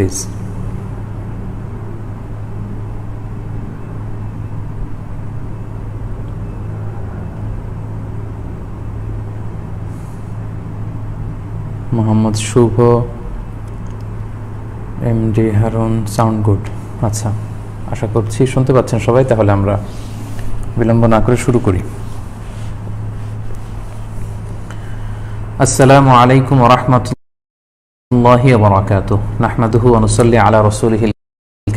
Please. Mohammad Shuvo, MD Harun, sound good. আচ্ছা, আশা করছি শুনতে পাচ্ছেন সবাই। তাহলে আমরা বিলম্ব না করে শুরু করি। আসসালামু আলাইকুম ওয়া রাহমাতুল্লাহি ওয়া বারাকাতুহু। নাহমাদুহু ওয়া নুসাল্লি আলা রাসূলিহিল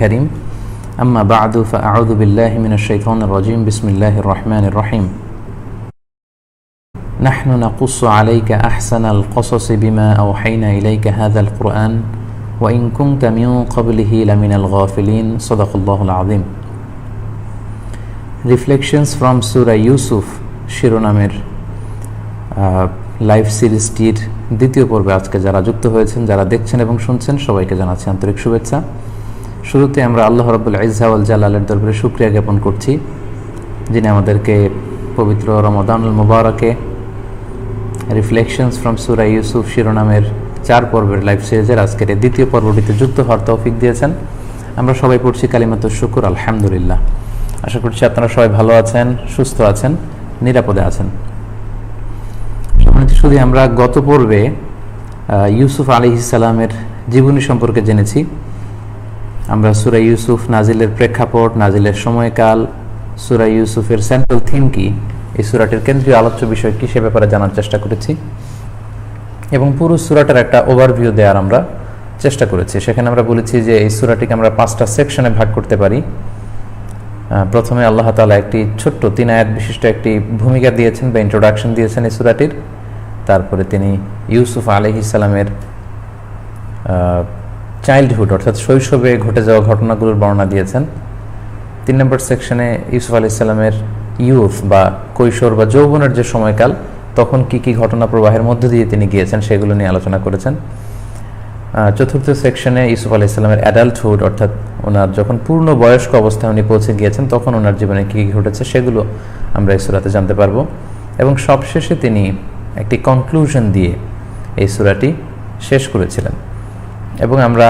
কারীম। আম্মা বা'দু ফাআউযু বিল্লাহি মিনাশ শাইতানির রাজীম। বিসমিল্লাহির রাহমানির রাহিম। নাহনু নাকুসসু আলাইকা আহসানাল কসসি বিমা আওহাইনা ইলাইকা হাযাল কুরআন ওয়া ইন কুনতা মিন ক্বাবলিহি লামিনাল গাফিলিন। সাদাকাল্লাহুল আযীম। রিফ্লেকশনস ফ্রম সূরা ইউসুফ শিরোনামের লাইভ সিরিজটির দ্বিতীয় পর্বে আজকে যারা যুক্ত হয়েছেন, যারা দেখছেন এবং শুনছেন, সবাইকে জানাচ্ছি আন্তরিক শুভেচ্ছা। শুরুতে আমরা আল্লাহ রাব্বুল ইজ্জা ওয়াল জালালের দরবারে শুকরিয়া জ্ঞাপন করছি, যিনি আমাদেরকে পবিত্র রমাদানুল মুবারকে রিফ্লেকশনস ফ্রম সূরা ইউসুফ শিরোনামের 4 পর্বের লাইভ সিরিজের আজকের এই দ্বিতীয় পর্বটিতে যুক্ত হওয়ার তৌফিক দিয়েছেন। আমরা সবাই পড়ছি কালিমাতুশ শুকর, আলহামদুলিল্লাহ। আশা করছি আপনারা সবাই ভালো আছেন, সুস্থ আছেন, নিরাপদে আছেন। শুধু আমরা গত পর্বে ইউসুফ আলাইহিস সালামের জীবনী সম্পর্কে জেনেছি। আমরা সূরা ইউসুফ নাজিলের প্রেক্ষাপট, নাজিলের সময়কাল, সূরা ইউসুফের সেন্ট্রাল থিম কি, এই সূরাটির কেন্দ্রীয় আলোচ্য বিষয় কি, সে ব্যাপারে জানার চেষ্টা করেছি এবং পুরো সূরাটার একটা ওভারভিউ দেওয়ার আমরা চেষ্টা করেছি। সেখানে আমরা বলেছি যে এই সূরাটিকে আমরা 5টা সেকশনে ভাগ করতে পারি। প্রথমে আল্লাহ তাআলা একটি ছোট্ট 3 আয়াত বিশিষ্ট একটি ভূমিকা দিয়েছেন বা ইন্ট্রোডাকশন দিয়েছেন এই সূরাটির। তারপরে তিনি ইউসুফ আলাইহিস সালামের চাইল্ডহুড অর্থাৎ শৈশবে ঘটে যাওয়া ঘটনাগুলোর বর্ণনা দিয়েছেন। 3 নম্বর সেকশনে ইউসুফ আলাইহিস সালামের ইউথ বা কৈশোর বা যৌবনের যে সময়কাল, তখন কি কি ঘটনা প্রবাহের মধ্য দিয়ে তিনি গিয়েছেন সেগুলো নিয়ে আলোচনা করেছেন। চতুর্থ সেকশনে ইউসুফ আলাইহিস সালামের অ্যাডাল্টহুড অর্থাৎ ওনার যখন পূর্ণ বয়স্ক অবস্থায় উনি পৌঁছে গিয়েছেন, তখন ওনার জীবনে কী কী ঘটেছে সেগুলো আমরা এই সূরাতে জানতে পারবো। এবং সবশেষে তিনি একটি কনক্লুশন দিয়ে এই সূরাটি শেষ করেছিলেন। এবং আমরা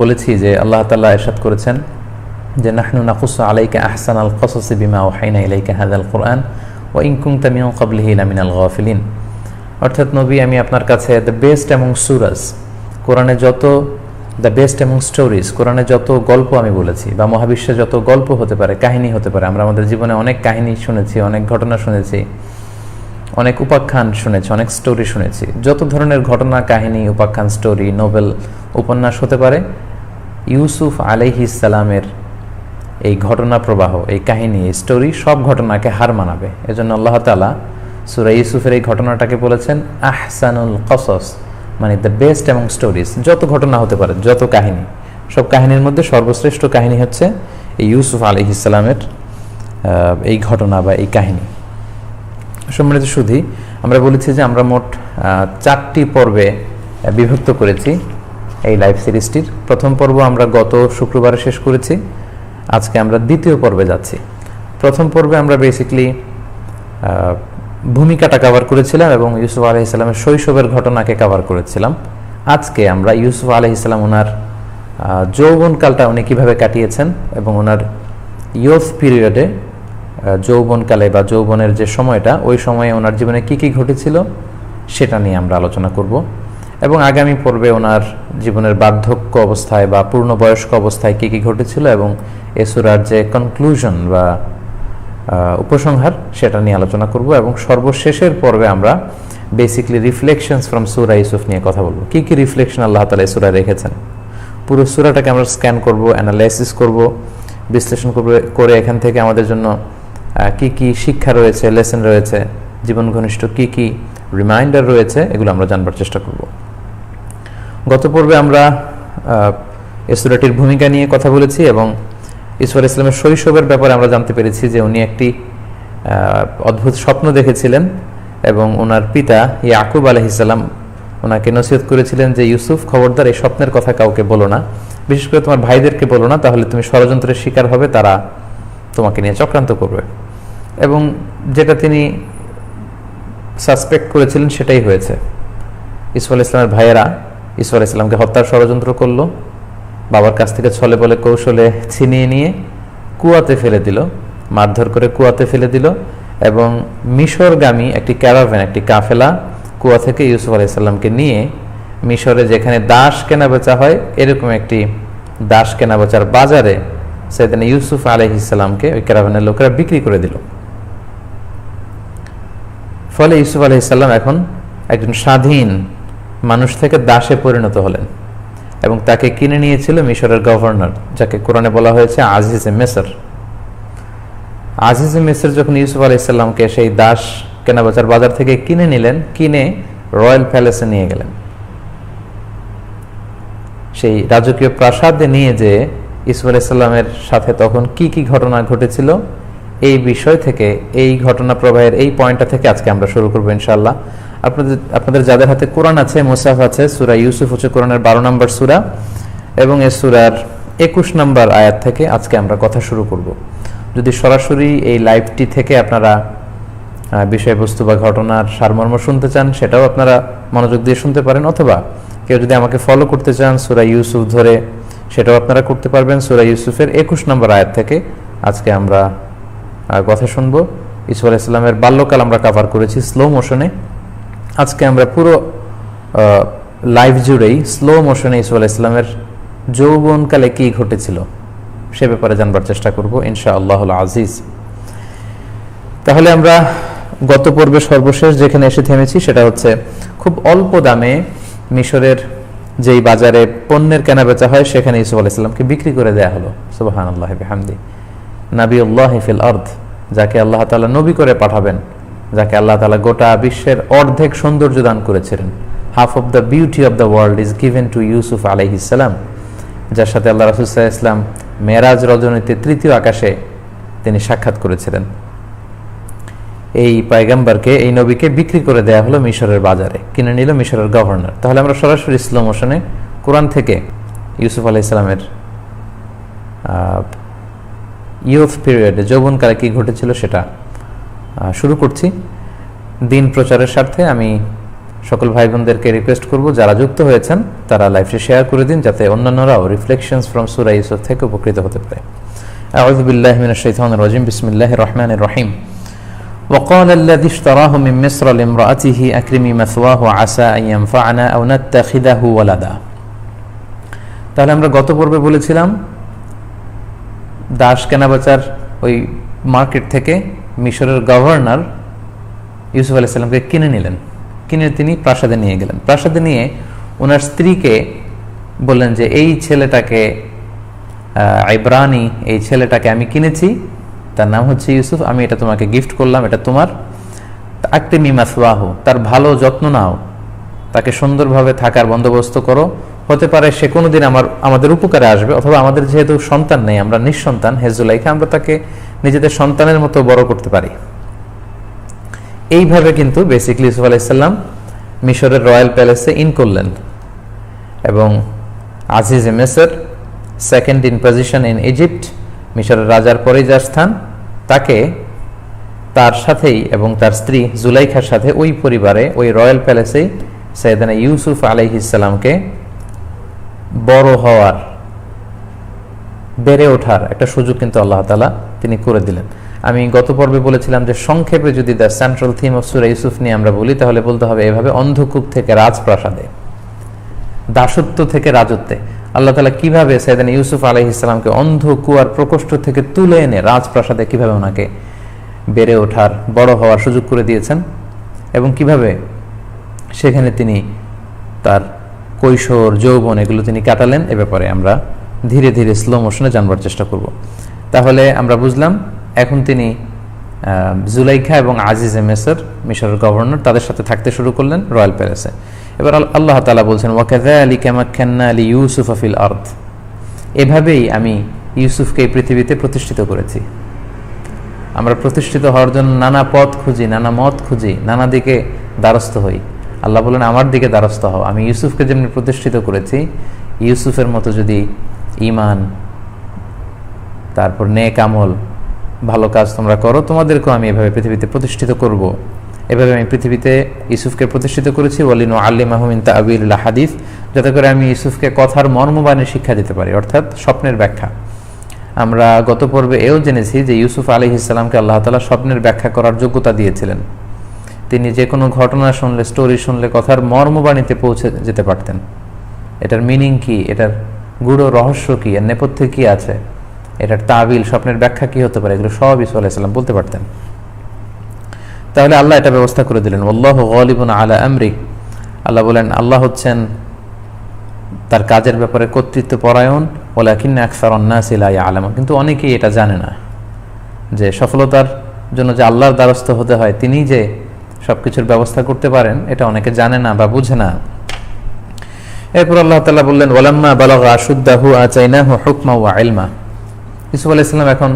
বলেছি যে আল্লাহ তাআলা ইরশাদ করেছেন যে নাহনু নাকুসসু আলাইকা আহসানাল কসসি বিমা আওহাইনা ইলাইকা হাযাল কুরআন ওয়া ইন কুনতা মিন ক্বাবলিহি লামিনাল গাফিলিন। অর্থাৎ নবী, আমি আপনার কাছে দ্য বেস্ট অ্যামং সূরাস, কোরআনে যত দ্য বেস্ট অ্যামং স্টোরিজ, কোরআনে যত গল্প আমি বলেছি বা মহাবিশ্বে যত গল্প হতে পারে, কাহিনী হতে পারে, আমরা আমাদের জীবনে অনেক কাহিনী শুনেছি, অনেক ঘটনা শুনেছি, অনেক উপাখ্যান শুনেছি, অনেক স্টোরি শুনেছি। যত ধরনের ঘটনা, কাহিনী, উপাখ্যান, স্টোরি, নোবেল, উপন্যাস হতে পারে, ইউসুফ আলাইহিস সালামের এই ঘটনা প্রবাহ, এই কাহিনী, এই স্টোরি সব ঘটনাকে হার মানাবে। এজন্য আল্লাহ তাআলা সূরা ইউসুফের এই ঘটনাটাকে বলেছেন আহসানুল কসস, মানে দ্য বেস্ট অ্যামং স্টোরিজ। যত ঘটনা হতে পারে, যত কাহিনী, সব কাহিনীর মধ্যে সর্বশ্রেষ্ঠ কাহিনী হচ্ছে এই ইউসুফ আলাইহিস সালামের এই ঘটনা বা এই কাহিনী। সম্মানিত সুধী, আমরা বলেছি যে আমরা মোট 4টি পর্বে বিভক্ত করেছি এই লাইভ সিরিজটির। প্রথম পর্ব আমরা গত শুক্রবারে শেষ করেছি। আজকে আমরা দ্বিতীয় পর্বে যাচ্ছি। প্রথম পর্বে আমরা বেসিক্যালি ভূমিকাটা কভার করেছিলাম এবং ইউসুফ আলাইহিস সালামের শৈশবের ঘটনাকে কভার করেছিলাম। আজকে আমরা ইউসুফ আলাইহিস সালাম ওনার যৌবনকালটা উনি কীভাবে কাটিয়েছেন এবং ওনার ইয়ুথ পিরিয়ডে, যৌবনকালে বা যৌবনের যে সময়টা, ওই সময়ে ওনার জীবনে কী কী ঘটেছিল সেটা নিয়ে আমরা আলোচনা করব। এবং আগামী পর্বে ওনার জীবনের বার্ধক্য অবস্থায় বা পূর্ণবয়স্ক অবস্থায় কী কী ঘটেছিল এবং এ সূরার যে কনক্লুশন বা উপসংহার সেটা নিয়ে আলোচনা করব। এবং সর্বশেষের পর্বে আমরা বেসিক্যালি রিফ্লেকশনস ফ্রম সূরা ইউসুফ নিয়ে কথা বলবো। কী কী রিফ্লেকশন আল্লাহ তাআলা এই সূরায় রেখেছেন, পুরো সূরাটাকে আমরা স্ক্যান করব, অ্যানালাইসিস করব, বিশ্লেষণ করে এখান থেকে আমাদের জন্য কি কি শিক্ষা রয়েছে, লেসন রয়েছে, জীবন ঘনিষ্ঠ কি কি রিমাইন্ডার রয়েছে, এগুলো আমরা জানবার চেষ্টা করব। গত পর্বে আমরা এই সূরাটির ভূমিকা নিয়ে কথা বলেছি এবং ইউসুফ আলাইহিস সালামের শৈশবের ব্যাপারে আমরা জানতে পেরেছি যে উনি একটি অদ্ভুত স্বপ্ন দেখেছিলেন এবং ওনার পিতা ইয়াকুব আলাইহিস সালাম ওনাকে নসিহত করেছিলেন যে ইউসুফ, খবরদার এই স্বপ্নের কথা কাউকে বলো না, বিশেষ করে তোমার ভাইদেরকে বলো না, তাহলে তুমি ষড়যন্ত্রের শিকার হবে, তারা তোমাকে নিয়ে চক্রান্ত করবে। এবং যেটা তিনি সাসপেক্ট করেছিলেন সেটাই হয়েছে। ইউসুফ আলাইহিস সালামের ভাইয়েরা ইউসুফ আলাইহিস সালামকে হত্যার ষড়যন্ত্র করলো বাবার কাছ থেকে ছলে বলে কৌশলে ছিনিয়ে নিয়ে কুয়াতে ফেলে দিল, মারধর করে কুয়াতে ফেলে দিল, এবং মিশরগামী একটি ক্যারাভ্যান, একটি কাফেলা কুয়া থেকে ইউসুফ আলাইসাল্লামকে নিয়ে মিশরে যেখানে দাস কেনাবেচা হয় এরকম একটি দাস কেনাবেচার বাজারে সাইয়েদনা ইউসুফ আলাইহিসসালামকে ওই ক্যারাভ্যানের লোকেরা বিক্রি করে দিল। ফলে ইউসুফ আলাইহিসসালাম এখন একজন স্বাধীন মানুষ থেকে দাসে পরিণত হলেন, এবং তাকে কিনে নিয়েছিল মিশরের গভর্নর, যাকে কোরআনে বলা হয়েছে আজিজে মিসর। আজিজে মিসর যখন ইউসুফ আলাইহিসসালামকে সেই দাস কেনাবেচার বাজার থেকে কিনে নিলেন, কিনে রয়্যাল প্যালেসে নিয়ে গেলেন। সেই রাজকীয় প্রাসাদে নিয়ে যে ইউসুফ আলাইহিসসালামের সাথে তখন কি কি ঘটনা ঘটেছিল, এই বিষয় থেকে, এই ঘটনা প্রবাহের এই পয়েন্টটা থেকে আজকে আমরা শুরু করবো ইনশাআল্লাহ। আপনাদের যাদের হাতে কোরআন আছে, মুসাফ আছে, সূরা ইউসুফ হচ্ছে কোরআনের 12 নম্বর সূরা, এবং এই সূরার 21 নম্বর আয়াত থেকে আজকে আমরা কথা শুরু করব। যদি সরাসরি এই লাইভটি থেকে আপনারা বিষয়বস্তু বা ঘটনার সারমর্ম শুনতে চান, সেটাও আপনারা মনোযোগ দিয়ে শুনতে পারেন, অথবা কেউ যদি আমাকে ফলো করতে চান সূরা ইউসুফ ধরে, সেটাও আপনারা করতে পারবেন। সূরা ইউসুফের 21 নম্বর আয়াত থেকে আজকে আমরা কথা শুনবো। ইউসুফ আলাইহিসসালামের বাল্যকাল আমরা কভার করেছি স্লো মোশনে। আজকে আমরা পুরো লাইভ জুড়েই স্লো মোশনে ইউসুফ আলাইহিসসালামের যৌবনকালে কি ঘটেছিল সে ব্যাপারে জানবার চেষ্টা করব ইনশাআল্লাহুল আজিজ। তাহলে আমরা গত পর্বে সর্বশেষ যেখানে এসে থেমেছি সেটা হচ্ছে খুব অল্প দামে মিশরের যেই বাজারে পণ্যের কেনাবেচা হয় সেখানে ইউসুফ আলাইহিসসালামকে বিক্রি করে দেয়া হলো। সুবহানাল্লাহি বিহামদি। নাবিউল্লাহি ফিল আরদ, যাকে আল্লাহ তাআলা নবী করে পাঠাবেন, যাকে আল্লাহ তাআলা গোটা বিশ্বের অর্ধেক সৌন্দর্য দান করেছিলেন। Half of the beauty of the world is given to Yusuf আলাইহিস সালাম, যার সাথে আল্লাহ রাসূল সাল্লাল্লাহু আলাইহি ওয়াসাল্লাম মেরাজ রজনীতে তৃতীয় আকাশে তিনি সাক্ষাৎ করেছিলেন। এই পয়গম্বরকে, এই নবীকে বিক্রি করে দেয়া হলো মিশরের বাজারে, কিনে নিল মিশরের গভর্নর। তাহলে আমরা সরাসরি স্লো মোশনে কোরআন থেকে ইউসুফ আলাইহিস সালামের ইউথ পিরিয়ডে, যৌবনকালে কি ঘটেছিল সেটা শুরু করছি। দিন প্রচারের স্বার্থে আমি সকল ভাই বোনদেরকে রিকোয়েস্ট করব, যারা যুক্ত হয়েছেন তারা লাইভটি শেয়ার করে দিন, যাতে অন্যান্যরাও রিফ্লেকশনস ফ্রম সূরা ইউসুফ থেকে উপকৃত হতে পারে। আউযু বিল্লাহি মিনাশ শাইতানির রাজিম, বিসমিল্লাহির রহমানির রহিম। وقال الذي اشتراه من مصر لامرأته أكرمي مثواه عسى أن ينفعنا أو نتخذه ولدا। তাহলে আমরা গত পর্বে বলেছিলাম দাস কেনাবেচার ওই মার্কেট থেকে মিশরের গভর্নর ইউসুফ আলাইহিস সালামকে কিনে নিলেন, কিনে তিনি প্রাসাদে নিয়ে গেলেন। প্রাসাদে নিয়ে ওনার স্ত্রীকে বললেন যে এই ছেলেটাকে, ইব্রানি, এই ছেলেটাকে আমি কিনেছি, তার নাম হচ্ছে ইউসুফ, আমি এটা তোমাকে গিফট করলাম, এটা তোমার। আকরিমি মাসওয়াহু, তার ভালো যত্ন নাও, তাকে সুন্দরভাবে থাকার বন্দোবস্ত করো। হতে পারে সে কোনোদিন আমাদের উপকারে আসবে, অথবা আমাদের যেহেতু সন্তান নেই, আমরা নিঃসন্তান, হেজুলাইখা, আমরা তাকে নিজেদের সন্তানের মতো বড় করতে পারি। এইভাবে কিন্তু বেসিক্যালি ইউসুফ আলাইহিস সালাম মিশরের রয়্যাল প্যালেসে ইন করলেন, এবং আজিজে মিসর, second in position in Egypt, মিশরের রাজার পরে যার স্থান, তাকে তার সাথেই এবং তার স্ত্রী জুলাইখার সাথে ওই পরিবারে, ওই রয়্যাল প্যালেসেই সাইয়েদনা ইউসুফ আলাইহিস সালামকে বড় হওয়ার, বেড়ে ওঠার একটা সুযোগ কিন্তু আল্লাহ তাআলা তিনি করে দিলেন। আমি গত পর্বে বলেছিলাম যে সংক্ষেপে যদি দ্য সেন্ট্রাল থিম অফ সূরা ইউসুফ নিয়ে আমরা বলি, তাহলে বলতে হবে এভাবে: অন্ধকূপ থেকে রাজপ্রাসাদে, দাসত্ব থেকে রাজত্বে। আল্লাহ তাআলা কিভাবে সাইয়েদনা ইউসুফ আলাইহিস সালামকে অন্ধকুয়ার প্রকোষ্ঠ থেকে তুলে এনে রাজপ্রাসাদে কিভাবে ওনাকে বেড়ে ওঠার, বড় হওয়ার সুযোগ করে দিয়েছেন, এবং কিভাবে সেখানে তিনি তার কৈশোর, যৌবন এগুলো তিনি কাটালেন, এ ব্যাপারে আমরা ধীরে ধীরে স্লো মোশনে জানবার চেষ্টা করব। তাহলে আমরা বুঝলাম এখন তিনি জুলাইখা এবং আজিজে মিসর, মিশরের গভর্নর, তাদের সাথে থাকতে শুরু করলেন রয়্যাল প্যালেসে। এবার আল্লাহ তাআলা বলছেন, ওয়াকাযালিকা মাক্কান্না লিইউসুফা ফিল আরদ, এভাবেই আমি ইউসুফকে এই পৃথিবীতে প্রতিষ্ঠিত করেছি। আমরা প্রতিষ্ঠিত হওয়ার জন্য নানা পথ খুঁজি, নানা মত খুঁজি, নানা দিকে দ্বারস্থ হই। আল্লাহ বলেন আমার দিকে দ্বারস্থ হও। আমি ইউসুফকে যেমনি প্রতিষ্ঠিত করেছি, ইউসুফের মতো যদি ঈমান, তারপর নেক আমল, ভালো কাজ তোমরা করো, তোমাদেরকেও আমি এভাবে পৃথিবীতে প্রতিষ্ঠিত করব। এভাবে আমি পৃথিবীতে ইউসুফকে প্রতিষ্ঠিত করেছি ওয়ালিনু আল্লিমাহু মিন তা'বিল হাদিস, যাতে করে আমি ইউসুফকে কথার মর্মবাণী শিক্ষা দিতে পারি, অর্থাৎ স্বপ্নের ব্যাখ্যা। আমরা গত পর্বে এও জেনেছি যে ইউসুফ আলাইহিস সালামকে আল্লাহ তাআলা স্বপ্নের ব্যাখ্যা করার যোগ্যতা দিয়েছিলেন। তিনি যে কোনো ঘটনা শুনলে, স্টোরি শুনলে কথার মর্মবাণীতে পৌঁছে যেতে পারতেন। এটার মিনিং কি, এটার গূঢ় রহস্য কি, এর নেপথ্যে কি আছে, এটার তাবিল, স্বপ্নের ব্যাখ্যা কি হতে পারে, এগুলো সব ইউসুফ আলাইহিস সালাম বলতে পারতেন। তাহলে আল্লাহ এটা ব্যবস্থা করে দিলেন। আল্লাহু গালিবুন আলা আমরি, আল্লাহ বলেন আল্লাহ হচ্ছেন তার কাজের ব্যাপারে কর্তৃত্ব পরায়ণ। ওয়ালাকিন্না আকসারান নাসি লা ইয়ালামুন, কিন্তু অনেকেই এটা জানে না যে সফলতার জন্য যে আল্লাহর দ্বারস্থ হতে হয়, তিনি যে সবকিছুর ব্যবস্থা করতে পারেন, এটা অনেকে জানে না বা বুঝে না। এরপর আল্লাহ তাআলা বললেন ওয়ালাম্মা বালাগা আশুদ্দাহু আতাইনাহু হুকমা ওয়া ইলমা। ইউসুফ আলাইহিস সালাম এখন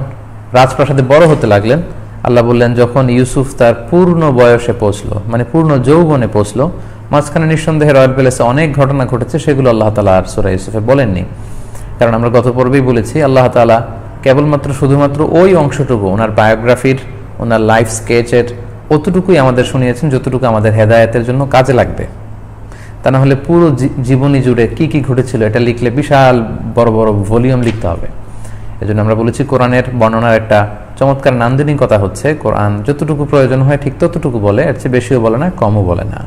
রাজপ্রাসাদে বড় হতে লাগলেন। আল্লাহ বললেন যখন ইউসুফ তার পূর্ণ বয়সে পৌঁছলো, মানে পূর্ণ যৌবনে পৌঁছলো, মাঝখানে নিঃসন্দেহে রয়্যাল প্যালেসে অনেক ঘটনা ঘটেছে, সেগুলো আল্লাহ তাআলা আর সূরা ইউসুফে বলেননি। কারণ আমরা গত পর্বেই বলেছি আল্লাহ তাআলা কেবলমাত্র শুধুমাত্র ওই অংশটুকু ওনার বায়োগ্রাফির, ওনার লাইফ স্কেচের অতটুকুই আমাদের শুনিয়েছেন যতটুকু আমাদের হেদায়েতের জন্য কাজে লাগবে। তা না হলে পুরো জীবনী জুড়ে কি কি ঘটেছিল এটা লিখলে বিশাল বড় বড় ভলিউম লিখতে হবে। এজন্য আমরা বলেছি কোরআনের বর্ণনার একটা চমৎকার নান্দনিকতা হচ্ছে কোরআন যতটুকু প্রয়োজন হয় ঠিক ততটুকু বলে, এর চেয়ে বেশিও বলে না, কমও বলে না।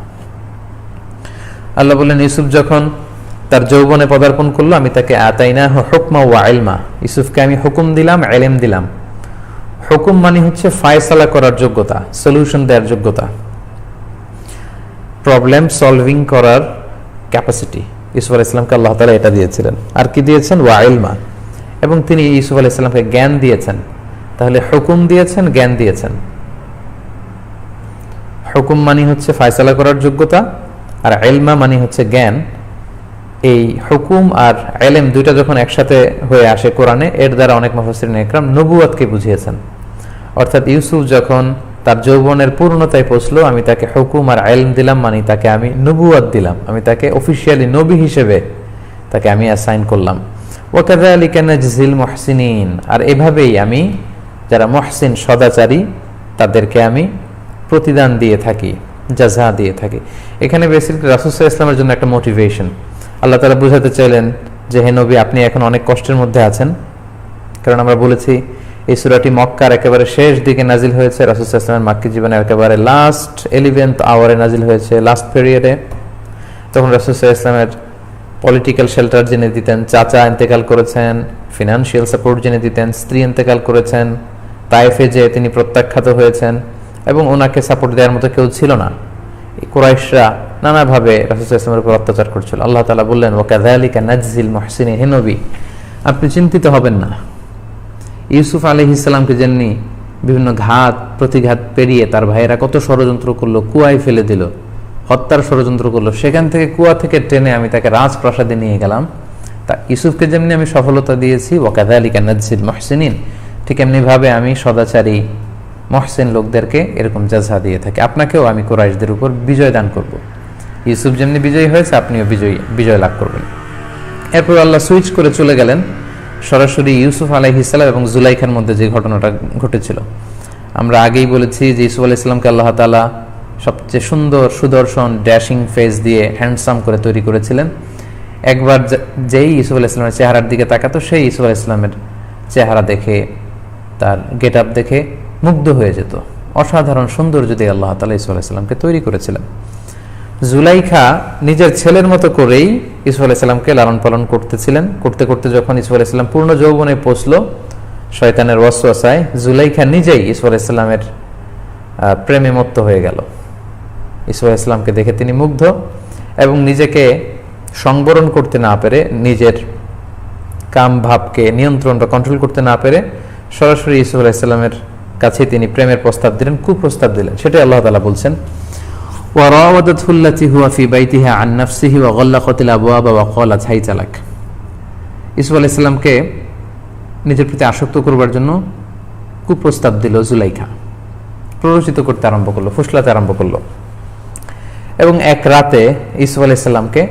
আল্লাহ বললেন ইউসুফ যখন তার যৌবনে পদার্পণ করলো, আমি তাকে আতাইনাহু হুকমা ওয়া ইলমা, ইউসুফকে আমি হুকুম দিলাম, ইলম দিলাম। হুকুম মানে হচ্ছে ফায়সালা করার যোগ্যতা, সলিউশন দেওয়ার যোগ্যতা, প্রবলেম সলভিং করার ক্যাপাসিটি। ইউসুফ আলাইহিস সালামকে আল্লাহ তাআলা এটা দিয়েছিলেন। আর কি দিয়েছেন? ওয়া ইলমা, এবং তিনি ইউসুফ আলাইহিস সালামকে জ্ঞান দিয়েছেন। তাহলে হুকুম দিয়েছেন, জ্ঞান দিয়েছেন। হুকুম মানে হচ্ছে ফায়সালা করার যোগ্যতা, আর ইলমা মানে হচ্ছে জ্ঞান। এই হুকুম আর ইলম দুইটা যখন একসাথে হয়ে আসে কোরআনে, এর দ্বারা অনেক মুফাসসিরিন ইকরাম নবুয়তকে বুঝিয়েছেন। অর্থাৎ ইউসুফ যখন তার যৌবনের পূর্ণতায় পৌঁছলো, আমি তাকে হুকুম আর ইলম দিলাম, মানে তাকে আমি নবুয়ত দিলাম, আমি তাকে অফিশিয়ালি নবী হিসেবে তাকে আমি অ্যাসাইন করলাম। ওয়াকাযালিকা নাজজিল মুহসিনিন, আর এভাবেই আমি যারা মুহসিন সদাচারী তাদেরকে আমি প্রতিদান দিয়ে থাকি, জাযা দিয়ে থাকি। এখানে বেসিক্যালি রাসূল সাল্লাল্লাহু আলাইহি ওয়াসাল্লামের জন্য একটা মোটিভেশন। আল্লাহ তাআলা বুঝাতে চাইলেন যে হে নবী, আপনি এখন অনেক কষ্টের মধ্যে আছেন। কারণ আমরা বলেছি এই সূরাটি মক্কার একেবারে শেষ দিকে নাজিল হয়েছে, রাসূল সাল্লাল্লাহু আলাইহি ওয়াসাল্লামের মাক্কি জীবনের একেবারে লাস্ট 11th আওয়ারে নাজিল হয়েছে, লাস্ট পিরিয়ডে। তখন রাসূল সাল্লাল্লাহু আলাইহি ওয়াসাল্লামের পলিটিক্যাল শেল্টার যিনি দিতেন, চাচা ইন্তেকাল করেছেন, ফিনান্সিয়াল সাপোর্ট যিনি দিতেন, স্ত্রী ইন্তেকাল করেছেন, তায়েফে যে তিনি প্রত্যাখ্যাত হয়েছেন, এবং ওনাকে সাপোর্ট দেওয়ার মতো কেউ ছিল না। এই কুরাইশরা নানাভাবে রাসূল সাল্লাল্লাহু আলাইহি ওয়াসাল্লামের উপর অত্যাচার করছিল। আল্লাহ তাআলা বললেন ওয়াকাযালিকা নাজজিল মুহসিনিন, হে নবী আপনি চিন্তিত হবেন না। ইউসুফ আলাইহিস সালামকে যেমনি বিভিন্ন ঘাত প্রতিঘাত পেরিয়ে তার ভাইয়েরা কত ষড়যন্ত্র করলো, কুয়ায় ফেলে দিল, হত্যার ষড়যন্ত্র করলো, সেখান থেকে কুয়া থেকে টেনে আমি তাকে রাজপ্রাসাদে নিয়ে গেলাম। তা ইউসুফকে যেমনি আমি সফলতা দিয়েছি, ওয়াকাযালিকা নাজজিল মুহসিনিন, ঠিক এমনিভাবে আমি সদাচারী মহসিন লোকদেরকে এরকম জাযা দিয়ে থাকি। আপনাকেও আমি কুরাইশদের উপর বিজয় দান করব। ইউসুফ যেমনি বিজয়ী হয়েছে, আপনিও বিজয় লাভ করবেন। এরপর আল্লাহ সুইচ করে চলে গেলেন সরাসরি ইউসুফ আলাইহিস সালাম এবং জুলাইখার মধ্যে যে ঘটনাটা ঘটেছিল। আমরা আগেই বলেছি যে ইউসুফ আলাইহিস সালামকে আল্লাহ তাআলা সবচেয়ে সুন্দর, সুদর্শন, ড্যাশিং ফেস দিয়ে হ্যান্ডসাম করে তৈরি করেছিলেন। একবার যেই ইউসুফ আলাইহিস সালামের চেহারার দিকে তাকাতো, সেই ইউসুফ আলাইহিস সালামের চেহারা দেখে, তার গেট আপ দেখে মুগ্ধ হয়ে যেত। অসাধারণ সৌন্দর্য দিয়ে আল্লাহ তাআলা ইউসুফ আলাইহিস সালামকে তৈরি করেছিলেন। জুলাইখা নিজের ছেলের মতো করেই ইউসুফ আলাইহিস সালামকে লালন পালন করতেছিলেন। করতে করতে যখন ইউসুফ আলাইহিস সালাম পূর্ণ যৌবনে পৌঁছলো, শয়তানের ওয়াসওয়াসায় জুলাইখা নিজেই ইউসুফ আলাইহিস সালামের প্রেমে মত্ত হয়ে গেল। ইউসুফ আলাইহিস সালামকে দেখে তিনি মুগ্ধ, এবং নিজেকে সংবরণ করতে না পেরে, নিজের কাম ভাবকে নিয়ন্ত্রণ বা কন্ট্রোল করতে না পেরে সরাসরি ইউসুফ আলাইহিস সালামের কাছে তিনি প্রেমের প্রস্তাব দিলেন, কুপ্রস্তাব দিলেন। সেটাই আল্লাহ তাআলা বলছেন ওয়ারাওয়াদাতহু আল্লাতী হুয়া ফী বাইতিহা আন নাফসিহি ওয়া গাল্লাকাতিল আবওয়াবা ওয়া ক্বালাত হাইতা লাক। ইউসুফ আলাইহিস সালামকে নিজের প্রতি আসক্ত করবার জন্য কুপ্রস্তাব দিল জুলাইখা, প্ররোচিত করতে আরম্ভ করলো, ফুসলাতে আরম্ভ করলো। এবং এক রাতে ইউসুফ আলাইহিস সালামকে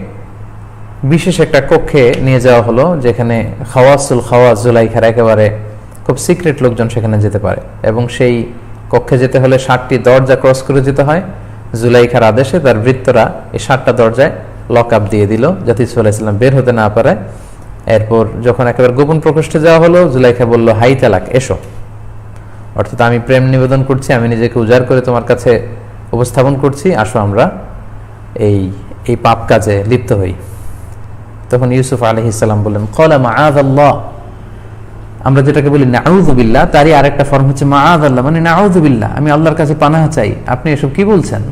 বিশেষ একটা কক্ষে নিয়ে যাওয়া হলো, যেখানে খাওয়াসুল খাওয়াস, জুলাইখার একেবারে খুব সিক্রেট লোকজন সেখানে যেতে পারে, এবং সেই কক্ষে যেতে হলে 7টি দরজা ক্রস করে যেতে হয়। জুলাইখার আদেশে তার ভৃত্যরা এই 7টা দরজায় লক আপ দিয়ে দিল, যাতে ইউসুফ আলাইহিস সালাম বের হতে না পারে। এরপর যখন একেবারে গোপন প্রকোষ্ঠে যাওয়া হলো, জুলাইখা বলল, হাই তালাক, এসো। অর্থাৎ আমি প্রেম নিবেদন করছি, আমি নিজেকে উজাড় করে তোমার কাছে উপস্থাপন করছি, আসো আমরা এই পাপ কাজে লিপ্ত হই। তখন ইউসুফ আলাইহিস সালাম বললেন, ক্বালা মাআযাল্লাহ, আমরা যেটাকে বলি নাউযু বিল্লাহ, তারই আরেকটা ফর্ম হচ্ছে মাআযাল্লাহ, মানে নাউযু বিল্লাহ, আমি আল্লাহর কাছে পানাহ চাই, আপনি এসব কি বলছেন?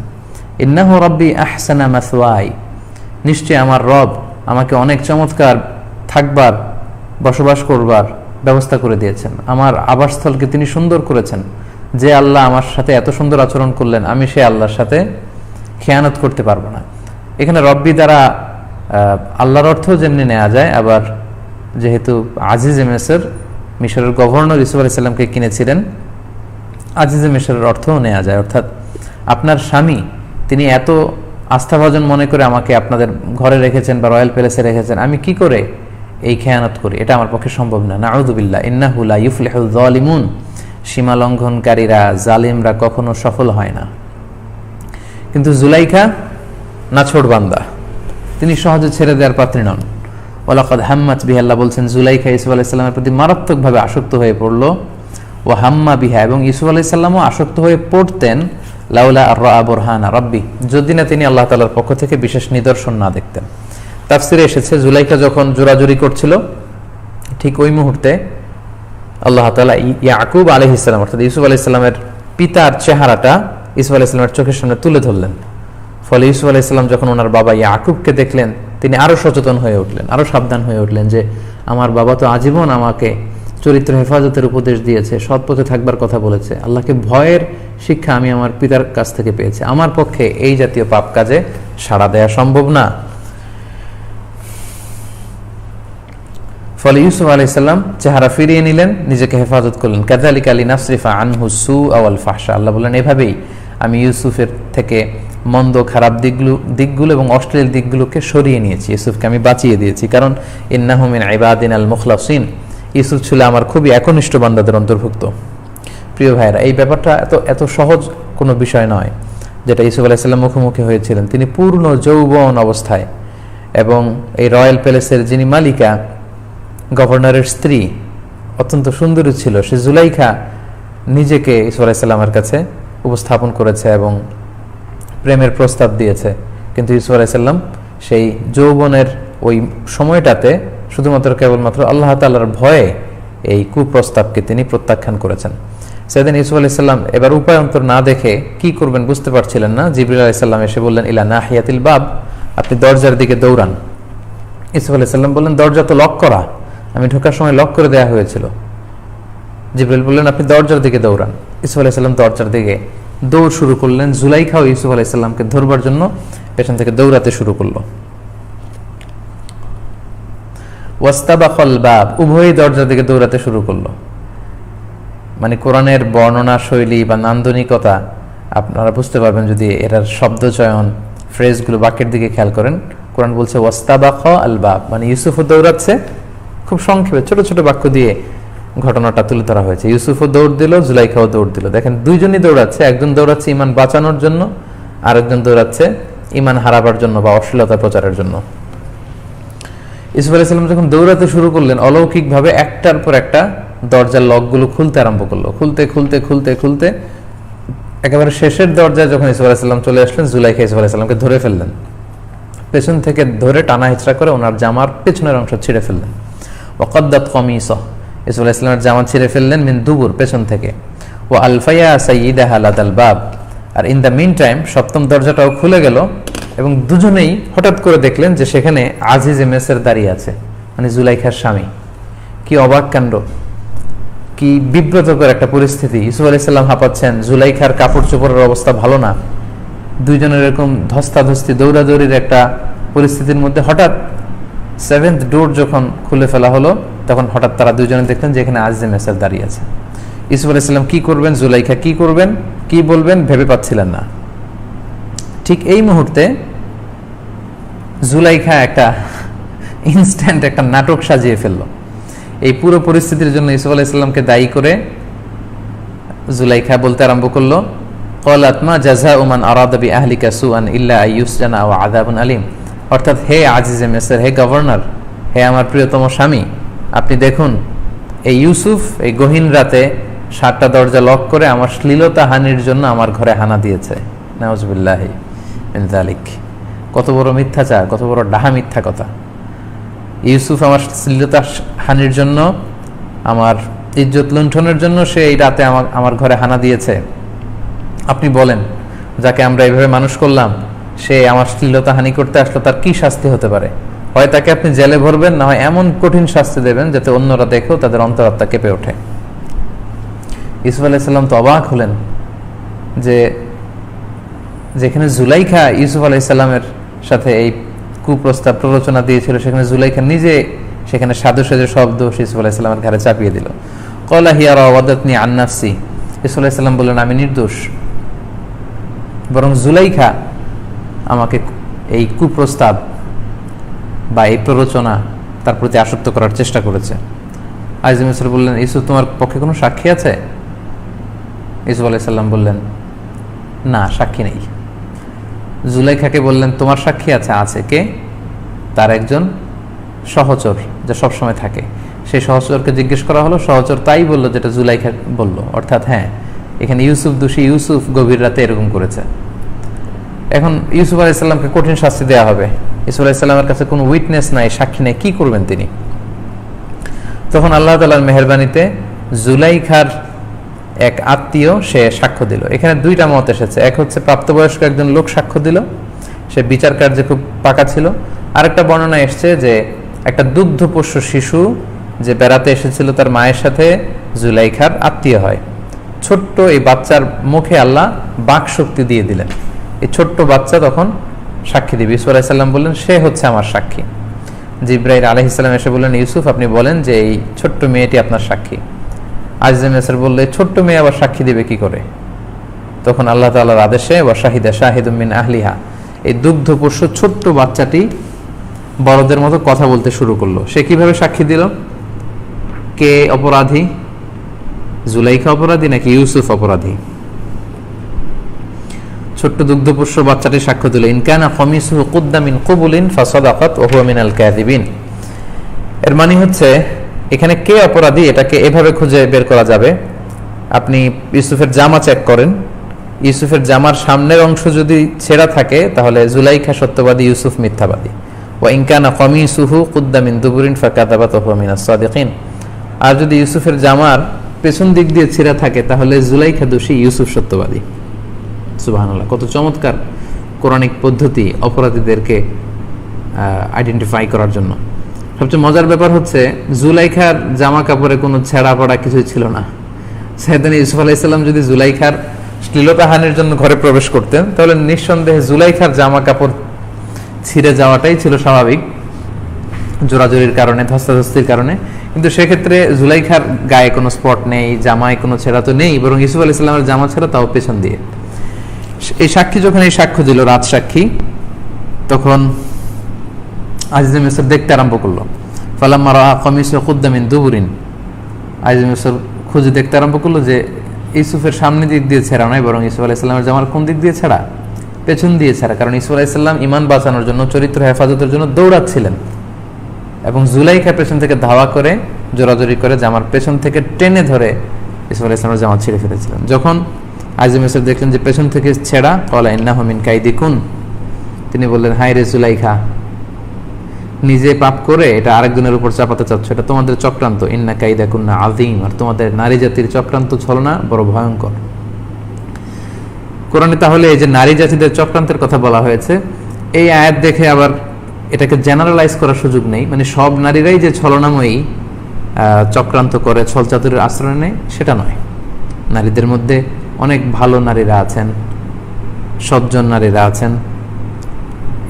ইন্নাহু রাব্বি আহসানা মাসওয়াই, নিশ্চয়ই আমার রব আমাকে অনেক চমৎকার থাকবার, বসবাস করবার ব্যবস্থা করে দিয়েছেন, আমার আবাসস্থলকে তিনি সুন্দর করেছেন। যে আল্লাহ আমার সাথে এত সুন্দর আচরণ করলেন, আমি সে আল্লাহর সাথে খেয়ানত করতে পারবো না। এখানে রব্বি দ্বারা আল্লাহর অর্থও যেমনি নেওয়া যায়, আবার যেহেতু আজিজে মিসর, মিশরের গভর্নর ইউসুফ আলাইহিস সালামকে কিনেছিলেন, আজিজে মিশরের অর্থও নেওয়া যায়। অর্থাৎ আপনার স্বামী তিনি এত আস্থাভাজন মনে করে আমাকে আপনাদের ঘরে রেখেছেন বা রয়্যাল প্যালেসে রেখেছেন, আমি কি করে এই খেয়ানত করি? এটা আমার পক্ষে সম্ভব না। নাউযু বিল্লাহ, ইন্নাহু লা ইউফলিহুল যালিমুন, সীমা লঙ্ঘনকারীরা, জালিমরা কখনো সফল হয় না। কিন্তু জুলাইখা নাছোড় বান্দা, তিনি সহজে ছেড়ে দেওয়ার পাত্রী নন। ওয়ালাকাদ হাম্মাত বিহা, আল্লাহ বলছেন জুলাইখা ইউসুফ আলাইহিস সালামের প্রতি মারাত্মকভাবে আসক্ত হয়ে পড়ল। ও হাম্মা বিহা, এবং ইউসুফ আলাইহিস সালামও আসক্ত হয়ে পড়তেন, লাউলা আর রাআ বুরহানা রাব্বি, যদি না তিনি আল্লাহ তাআলার পক্ষ থেকে বিশেষ নিদর্শন না দেখতেন। তাফসিরে এসেছে, জুলাইখা যখন জোরাজুরি করছিল, ঠিক ওই মুহূর্তে আল্লাহ তাআলা ইয়াকুব আলাইহিস সালাম, অর্থাৎ ইউসুফ আলাইহিস সালামের পিতার চেহারাটা ইউসুফ আলাইহিস সালামের চোখের সামনে তুলে ধরলেন। ফলে ইউসুফ আলাইহিস সালাম যখন ওনার বাবা ইয়াকুবকে দেখলেন, তিনি আরো সচেতন হয়ে উঠলেন, আরো সাবধান হয়ে উঠলেন যে আমার বাবা তো আজীবন আমাকে চরিত্র হেফাজতের উপদেশ দিয়েছে, সৎ পথে থাকবার কথা বলেছে, আল্লাহকে ভয়ের শিক্ষা আমি আমার পিতার কাছ থেকে পেয়েছি, আমার পক্ষে এই জাতীয় পাপ কাজে সাড়া দেয়া সম্ভব না। ফলে ইউসুফ আলাইহিস সালাম চেহারা ফিরিয়ে নিলেন, নিজেকে হেফাজত করলেন। কাযালিকা লিনাসরিফা আনহু সুআ ওয়াল ফাহশা, আল্লাহ বললেন এভাবেই আমি ইউসুফের থেকে মন্দ খারাপ দিকগুলো এবং অশ্লীল দিকগুলোকে সরিয়ে নিয়েছি, ইউসুফকে আমি বাঁচিয়ে দিয়েছি। কারণ ইন্নাহু মিন ইবাদিনাল মুখলাসিন, ইউসুফ ছিল আমার খুবই একনিষ্ঠ বান্দাদের অন্তর্ভুক্ত। প্রিয় ভাইরা, এই ব্যাপারটা এত সহজ কোনো বিষয় নয় যেটা ইউসুফ আলাইহিস সালাম মুখোমুখি হয়েছিলেন। তিনি পূর্ণ যৌবন অবস্থায়, এবং এই রয়্যাল প্যালেসের যিনি মালিকা, গভর্নরের স্ত্রী অত্যন্ত সুন্দরী ছিল, সে জুলাইখা নিজেকে ইউসুফ আলাইহিস সালামের কাছে উপস্থাপন করেছে এবং প্রেমের প্রস্তাব দিয়েছে। কিন্তু ইউসুফ আলাইহিস সালাম সেই যৌবনের ওই সময়টাতে শুধুমাত্র কেবলমাত্র আল্লাহ তাআলার ভয়ে এই কুপ্রস্তাবকে তিনি প্রত্যাখ্যান করেছেন। সেদিন ইউসুফ আলাইহিস সালাম এবার উপায়ন্তর না দেখে কি করবেন বুঝতে পারছিলেন না। জিবরিল আলাইহিস সালাম এসে বললেন, ইলা নাহিয়াতিল বাব, আপনি দরজার দিকে দৌড়ান। ইউসুফ আলাইহিস সালাম বললেন, দরজা তো লক করা, আমি ঢোকার সময় লক করে দেওয়া হয়েছিল। জিবরিল বললেন, আপনি দরজার দিকে দৌড়ান। ইউসুফ আলাইহিস সালাম দরজার দিকে দৌড় শুরু করলেন। জুলাইখাও ইউসুফ আলাইহিস সালামকে ধরবার জন্য পেছন থেকে দৌড়াতে শুরু করলো। ওয়াস্তাবাকাল বাব, উভয়ই দরজার দিকে দৌড়াতে শুরু করলো। মানে কোরআনের বর্ণনা শৈলী বা নান্দনিকতা আপনারা বুঝতে পারবেন যদি এটার শব্দ চয়ন, ফ্রেজগুলো, বাক্যের দিকে খেয়াল করেন। কোরআন বলছে ওয়াস্তাবাকা আল বাব, মানে ইউসুফও দৌড়াচ্ছে। খুব সংক্ষেপে ছোট ছোট বাক্য দিয়ে ঘটনাটা তুলে ধরা হয়েছে। ইউসুফও দৌড় দিল, জুলাইখাও দৌড় দিল। দেখেন দুইজনই দৌড়াচ্ছে, একজন দৌড়াচ্ছে ইমান বাঁচানোর জন্য, আরেকজন দৌড়াচ্ছে ইমান হারাবার জন্য বা অশ্লীলতা প্রচারের জন্য। ইউসুফ আলাইহিস সালাম যখন দৌড়াতে শুরু করলেন, অলৌকিকভাবে একটার পর একটা দরজার লকগুলো খুলতে আরম্ভ করলো। খুলতে খুলতে খুলতে খুলতে একেবারে শেষের দরজায় যখন ইউসুফ আলাইহিস সালাম চলে আসলেন, জুলাইখা ইউসুফ আলাইহিস সালামকে ধরে ফেললেন, পেছন থেকে ধরে টানা হিচড়া করে ওনার জামার পেছনের অংশ ছিঁড়ে ফেললেন। ওয়াকাদ্দাত কমিসহ, ইউসুফ আলাইহিস সালামের জামা ছিঁড়ে ফেললেন মিন দুবুর, পেছন থেকে। ও আলফাইয়া সাইয়্যিদাহা লাদাল বাব, আর ইন দ্য মিন টাইম সপ্তম দরজাটাও খুলে গেল এবং দুজনেই হঠাৎ করে দেখলেন যে সেখানে আজিজে মিসর দাঁড়িয়ে আছে, মানে জুলাইখার স্বামী। কি অবাক কাণ্ড, কি বিব্রতকর একটা পরিস্থিতি। ইউসুফ আলাইহিস সালাম হাঁপাচ্ছেন, জুলাইখার কাপড় চোপড়ের অবস্থা ভালো না। দুইজনের এরকম ধস্তাধস্তি দৌড়াদৌড়ির একটা পরিস্থিতির মধ্যে হঠাৎ সেভেন্থ ডোর যখন খুলে ফেলা হলো, তখন হঠাৎ তারা দুইজনে দেখলেন যে এখানে আজিজে মিসর দাঁড়িয়ে আছে। ইউসুফ আলাইহিস সালাম কি করবেন, জুলাইখা কি করবেন, কি বলবেন ভেবে পাচ্ছিলেন না। ঠিক এই মুহূর্তে জুলাইখা একটা ইনস্ট্যান্ট একটা নাটক সাজিয়ে ফেললো। এই পুরো পরিস্থিতির জন্য ইউসুফ আলাইহিস সালামকে দায়ী করে জুলাইখা বলতে আরম্ভ করলো, ক্বালাত মা জাযাউ মান আরাদা বিআহলিকা সুআন ইল্লা আইয়ুসজানা ওয়া আযাবুন আলীম। অর্থাৎ, হে আজিজে মিসর, হে গভর্নর, হে আমার প্রিয়তম স্বামী, আপনি দেখুন এই ইউসুফ এই গহীন রাতে 7টা দরজা লক করে আমার শ্লীলতা হানির জন্য আমার ঘরে হানা দিয়েছে। নাউজুবিল্লাহি মিন যালিক। কত বড় মিথ্যাচার, কত বড় ডাহা মিথ্যা কথা। ইউসুফ আমার শ্লীলতা হানির জন্য, আমার ইজ্জত লুণ্ঠনের জন্য সে এই রাতে আমার ঘরে হানা দিয়েছে। আপনি বলেন, যাকে আমরা এইভাবে মানুষ করলাম, সে আমার শ্লীলতা হানি করতে আসলো, তার কি শাস্তি হতে পারে? হয় তাকে আপনি জেলে ভরবেন, না হয় এমন কঠিন শাস্তি দেবেন যাতে অন্যরা দেখেও তাদের অন্তরাত্মা কেঁপে ওঠে। ইউসুফ আলাইহিস সালাম তো অবাক হলেন যে যেখানে জুলাইখা ইউসুফ আলাইহিস সালামের সাথে এই কুপ্রস্তাব প্ররোচনা দিয়েছিল, সেখানে জুলাইখা নিজে সেখানে সাধু সাজে শব্দ ইউসুফ আলাইহিস সালামের ঘাড়ে চাপিয়ে দিল। ক্বালা হিয়া রাওয়াদাতনি আন নাফসি। ইউসুফ আলাইহিস সালাম বললেন, আমি নির্দোষ, বরং জুলাইখা আমাকে এই কুপ্রস্তাব বা এই প্ররোচনা তার প্রতি আসক্ত করার চেষ্টা করেছে। আজিজ মিসর বললেন, ইউসুফ, তোমার পক্ষে কোনো সাক্ষী আছে? ইউসুফ আলাইহিস সালাম বললেন, না, সাক্ষী নেই। জুলাইখাকে বললেন, তোমার সাক্ষী আছে? আছে। কে? তার একজন সহচর, যা সবসময় থাকে। সেই সহচরকে জিজ্ঞেস করা হলো, সহচর তাই বলল যেটা জুলাইখা বলল, অর্থাৎ হ্যাঁ, এখানে ইউসুফ দোষী, ইউসুফ গভীর রাতে এরকম করেছে। এখন ইউসুফ আলাইহিস সালামকে কঠিন শাস্তি দেওয়া হবে। ইউসুফ আলাইহিস সালামের কাছে কোনো উইটনেস নাই, সাক্ষী নেই, কি করবেন তিনি? তখন আল্লাহ তাআলার মেহেরবানিতে জুলাইখার এক আত্মীয় সে সাক্ষ্য দিল। এখানে 2টা মত এসেছে। এক হচ্ছে প্রাপ্তবয়স্ক একজন লোক সাক্ষ্য দিল, সে বিচার কার্যে খুব পাকা ছিল। আরেকটা বর্ণনা এসছে যে একটা দুগ্ধপোষ্য শিশু যে বেড়াতে এসেছিল তার মায়ের সাথে, জুলাইখার আত্মীয় হয়। ছোট্ট এই বাচ্চার মুখে আল্লাহ বাক শক্তি দিয়ে দিলেন। এই ছোট্ট বাচ্চা তখন সাক্ষী দিবে। ইউসুফ আলাইহিস সালাম বললেন, সে হচ্ছে আমার সাক্ষী। জিবরাইল আলাইহিস সালাম এসে বললেন, ইউসুফ, আপনি বলেন যে এই ছোট্ট মেয়েটি আপনার সাক্ষী। আজিজ মিসর বললে, ছোট্ট মেয়ে আবার সাক্ষী দিবে কি করে? তখন আল্লাহ তাআলার আদেশে ওয়া শাহিদা শাহিদুম মিন আহলিহা, এই দুগ্ধপোষ্য ছোট্ট বাচ্চাটি বড়দের মতো কথা বলতে শুরু করলো। সে কিভাবে সাক্ষী দিল? কে অপরাধী? জুলাইখা অপরাধী নাকি ইউসুফ অপরাধী? ছোট্ট দুগ্ধপোষ্য বাচ্চাটি সাক্ষ্য দিল, ইন কানা কমিসুহু কুদ্দা মিন কুবুলিন ফাসাদাকাত ওয়া হুয়া মিনাল কাযিবিন। এর মানে হচ্ছে এখানে কে অপরাধী এটাকে এভাবে খুঁজে বের করা যাবে। আপনি ইউসুফের জামা চেক করেন, ইউসুফের জামার সামনের অংশ যদি ছেঁড়া থাকে তাহলে জুলাইখা সত্যবাদী, ইউসুফ মিথ্যাবাদী। ওয়া ইন কানা কমিসুহু কুদ্দা মিন দুবুরিন ফাকাযাবাত ওয়া হুয়া মিনাস সাদিকিন। আর যদি ইউসুফের জামার পেছন দিক দিয়ে ছেঁড়া থাকে তাহলে জুলাইখা দোষী, ইউসুফ সত্যবাদী। সুবহানাল্লাহ, কত চমৎকার কোরআনিক পদ্ধতি অপরাধীদেরকে আইডেন্টিফাই করার জন্য। সবচেয়ে মজার ব্যাপার হচ্ছে জুলাইখার জামা কাপড়ে কোনো ছেঁড়া পড়া কিছুই ছিল না। সাইয়েদনা ইউসুফ আলাইহিস সালাম যদি জুলাইখার শ্লীলতাহানির জন্য ঘরে প্রবেশ করতেন তাহলে নিঃসন্দেহে জুলাইখার জামা কাপড় ছিঁড়ে যাওয়াটাই ছিল স্বাভাবিক, জোরাজুরির কারণে, ধস্তাধস্তির কারণে। কিন্তু সেক্ষেত্রে জুলাইখার গায়ে কোনো স্পট নেই, জামায় কোনো ছেঁড়া তো নেই, বরং ইউসুফ আলাইহিস সালামের জামা ছেঁড়া, তাও পেছন দিয়ে। এই সাক্ষী যখন এই সাক্ষ্য দিল, রাত সাক্ষী, তখন আজিজ মিসর দেখতে আরম্ভ করলো। ফালাম্মা রাআ কামিসাহু কুদ্দা মিন দুবুরিন, আজিজ মিসর খুঁজে দেখতে আরম্ভ করলো যে ইউসুফের সামনে দিক দিয়ে ছেঁড়া নয়, বরং ইউসুফ আলাইহিস সালামের জামার কোন দিক দিয়ে ছেঁড়া? পেছন দিয়ে ছেঁড়া। কারণ ইউসুফ আলাইহিস সালাম ঈমান বাঁচানোর জন্য, চরিত্র হেফাজতের জন্য দৌড়াচ্ছিলেন এবং জুলাইখা পেছন থেকে ধাওয়া করে, জোরাজোরি করে জামার পেছন থেকে টেনে ধরে ইউসুফ আলাইহিস সালামের জামা ছিঁড়ে ফেলেছিলেন। যখন আজিজ মিসর দেখলেন যে পেছন থেকে ছেঁড়া, ক্বালা ইন্নাহু মিন কাইদিকুন, তিনি বললেন, হায় রে জুলাইখা, নিজে পাপ করে এটা আরেকজনের উপর চাপাতে চাচ্ছ, এটা তোমাদের চক্রান্ত। ইন্না কাইদাকুন্না আযীম, আর তোমাদের নারী জাতির চক্রান্ত ছলনা বড় ভয়ঙ্কর। কোরআনে তাহলে এই যে নারী জাতিদের চক্রান্তের কথা বলা হয়েছে, এই আয়াত দেখে আবার এটাকে জেনারেলাইজ করার সুযোগ নেই, মানে সব নারীরাই যে ছলনাময়ী, চক্রান্ত করে, ছলচাতুরের আশ্রয় নেয়, সেটা নয়। নারীদের মধ্যে অনেক ভালো নারীরা আছেন, সজ্জন নারীরা আছেন।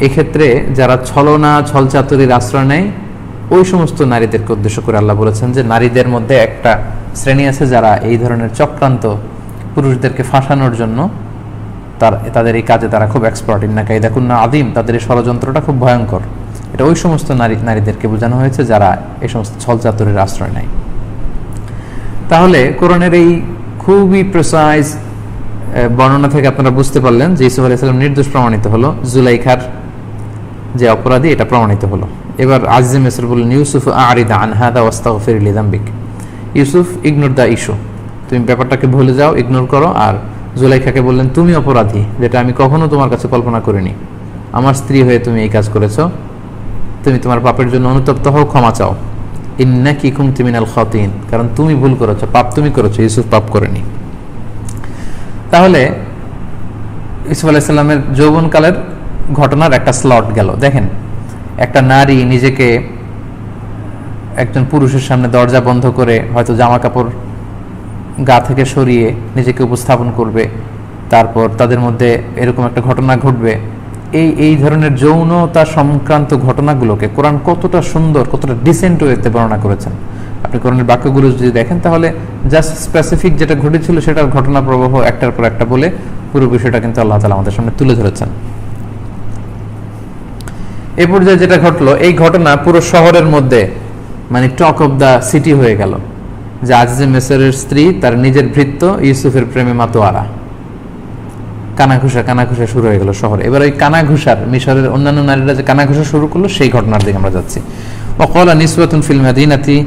এক্ষেত্রে যারা ছলনা, ছলচাতুরির আশ্রয় নেয়, ওই সমস্ত নারীদেরকে উদ্দেশ্য করে আল্লাহ বলেছেন যে নারীদের মধ্যে একটা শ্রেণী আছে যারা এই ধরনের চক্রান্ত, পুরুষদেরকে ফাঁসানোর জন্য তাদের এই কাজে তারা খুব এক্সপার্ট। ইন্না কাইদাকুন্না আযীম, তাদের এই ষড়যন্ত্রটা খুব ভয়ঙ্কর। এটা ওই সমস্ত নারীদেরকে বোঝানো হয়েছে যারা এই সমস্ত ছলচাতুরির আশ্রয় নেয়। তাহলে কোরআনের এই খুব খুবই প্রিসাইজ বর্ণনা থেকে আপনারা বুঝতে পারলেন যে ইউসুফ আলাইহিস সালাম নির্দোষ প্রমাণিত হলো, জুলাইখার যে অপরাধী এটা প্রমাণিত হলো। এবার আজিজে মিসর বললেন, ইউসুফ আরিদ আন হাদা ওয়াস্তাগফির লিযামবিক, ইউসুফ ইগনোর দ্য ইস্যু, তুমি ব্যাপারটাকে ভুলে যাও, ইগনোর করো। আর জুলাইখাকে বললেন, তুমি অপরাধী, যেটা আমি কখনো তোমার কাছে কল্পনা করিনি, আমার স্ত্রী হয়ে তুমি এই কাজ করেছো, তুমি তোমার পাপের জন্য অনুতপ্ত হও, ক্ষমা চাও। ইন্নাকি কুনতি মিনাল খাতিন, কারণ তুমি ভুল করেছো, পাপ তুমি করেছো, ইউসুফ পাপ করেনি। তাহলে ইউসুফ আলাইহিস সালামের যৌবনকালের ঘটনার একটা স্লট গেল। দেখেন, একটা নারী নিজেকে একজন পুরুষের সামনে দরজা বন্ধ করে হয়তো জামা কাপড় গা থেকে সরিয়ে নিজেকে উপস্থাপন করবে, তারপর তাদের মধ্যে এরকম একটা ঘটনা ঘটবে। এই ধরনের যৌনতা সংক্রান্ত ঘটনাগুলোকে কোরআন কতটা সুন্দর, কতটা ডিসেন্ট ওয়েতে বর্ণনা করেছেন। আপনি কোরআনের বাক্যগুলো যদি দেখেন তাহলে জাস্ট স্পেসিফিক যেটা ঘটেছিল সেটার ঘটনা প্রবাহ একটার পর একটা বলে পুরো বিষয়টা কিন্তু আল্লাহ তাআলা আমাদের সামনে তুলে ধরেছেন। এই পর্যায়ে যেটা ঘটলো, এই ঘটনা পুরো শহরের মধ্যে মানে টক অফ দ্য সিটি হয়ে গেল, যে আজিজে মিসরের স্ত্রী তার নিজের ভৃত্য ইউসুফের প্রেমে মাতোয়ারা। কানাঘুষা শুরু হয়ে গেল শহরে। এবার ওই কানাঘুষার, মিশরের অন্যান্য নারীরা যে কানাঘুষা শুরু করলো সেই ঘটনার দিকে আমরা যাচ্ছি। ওয়াকালা নিসওয়াতুন ফিল মাদিনাতি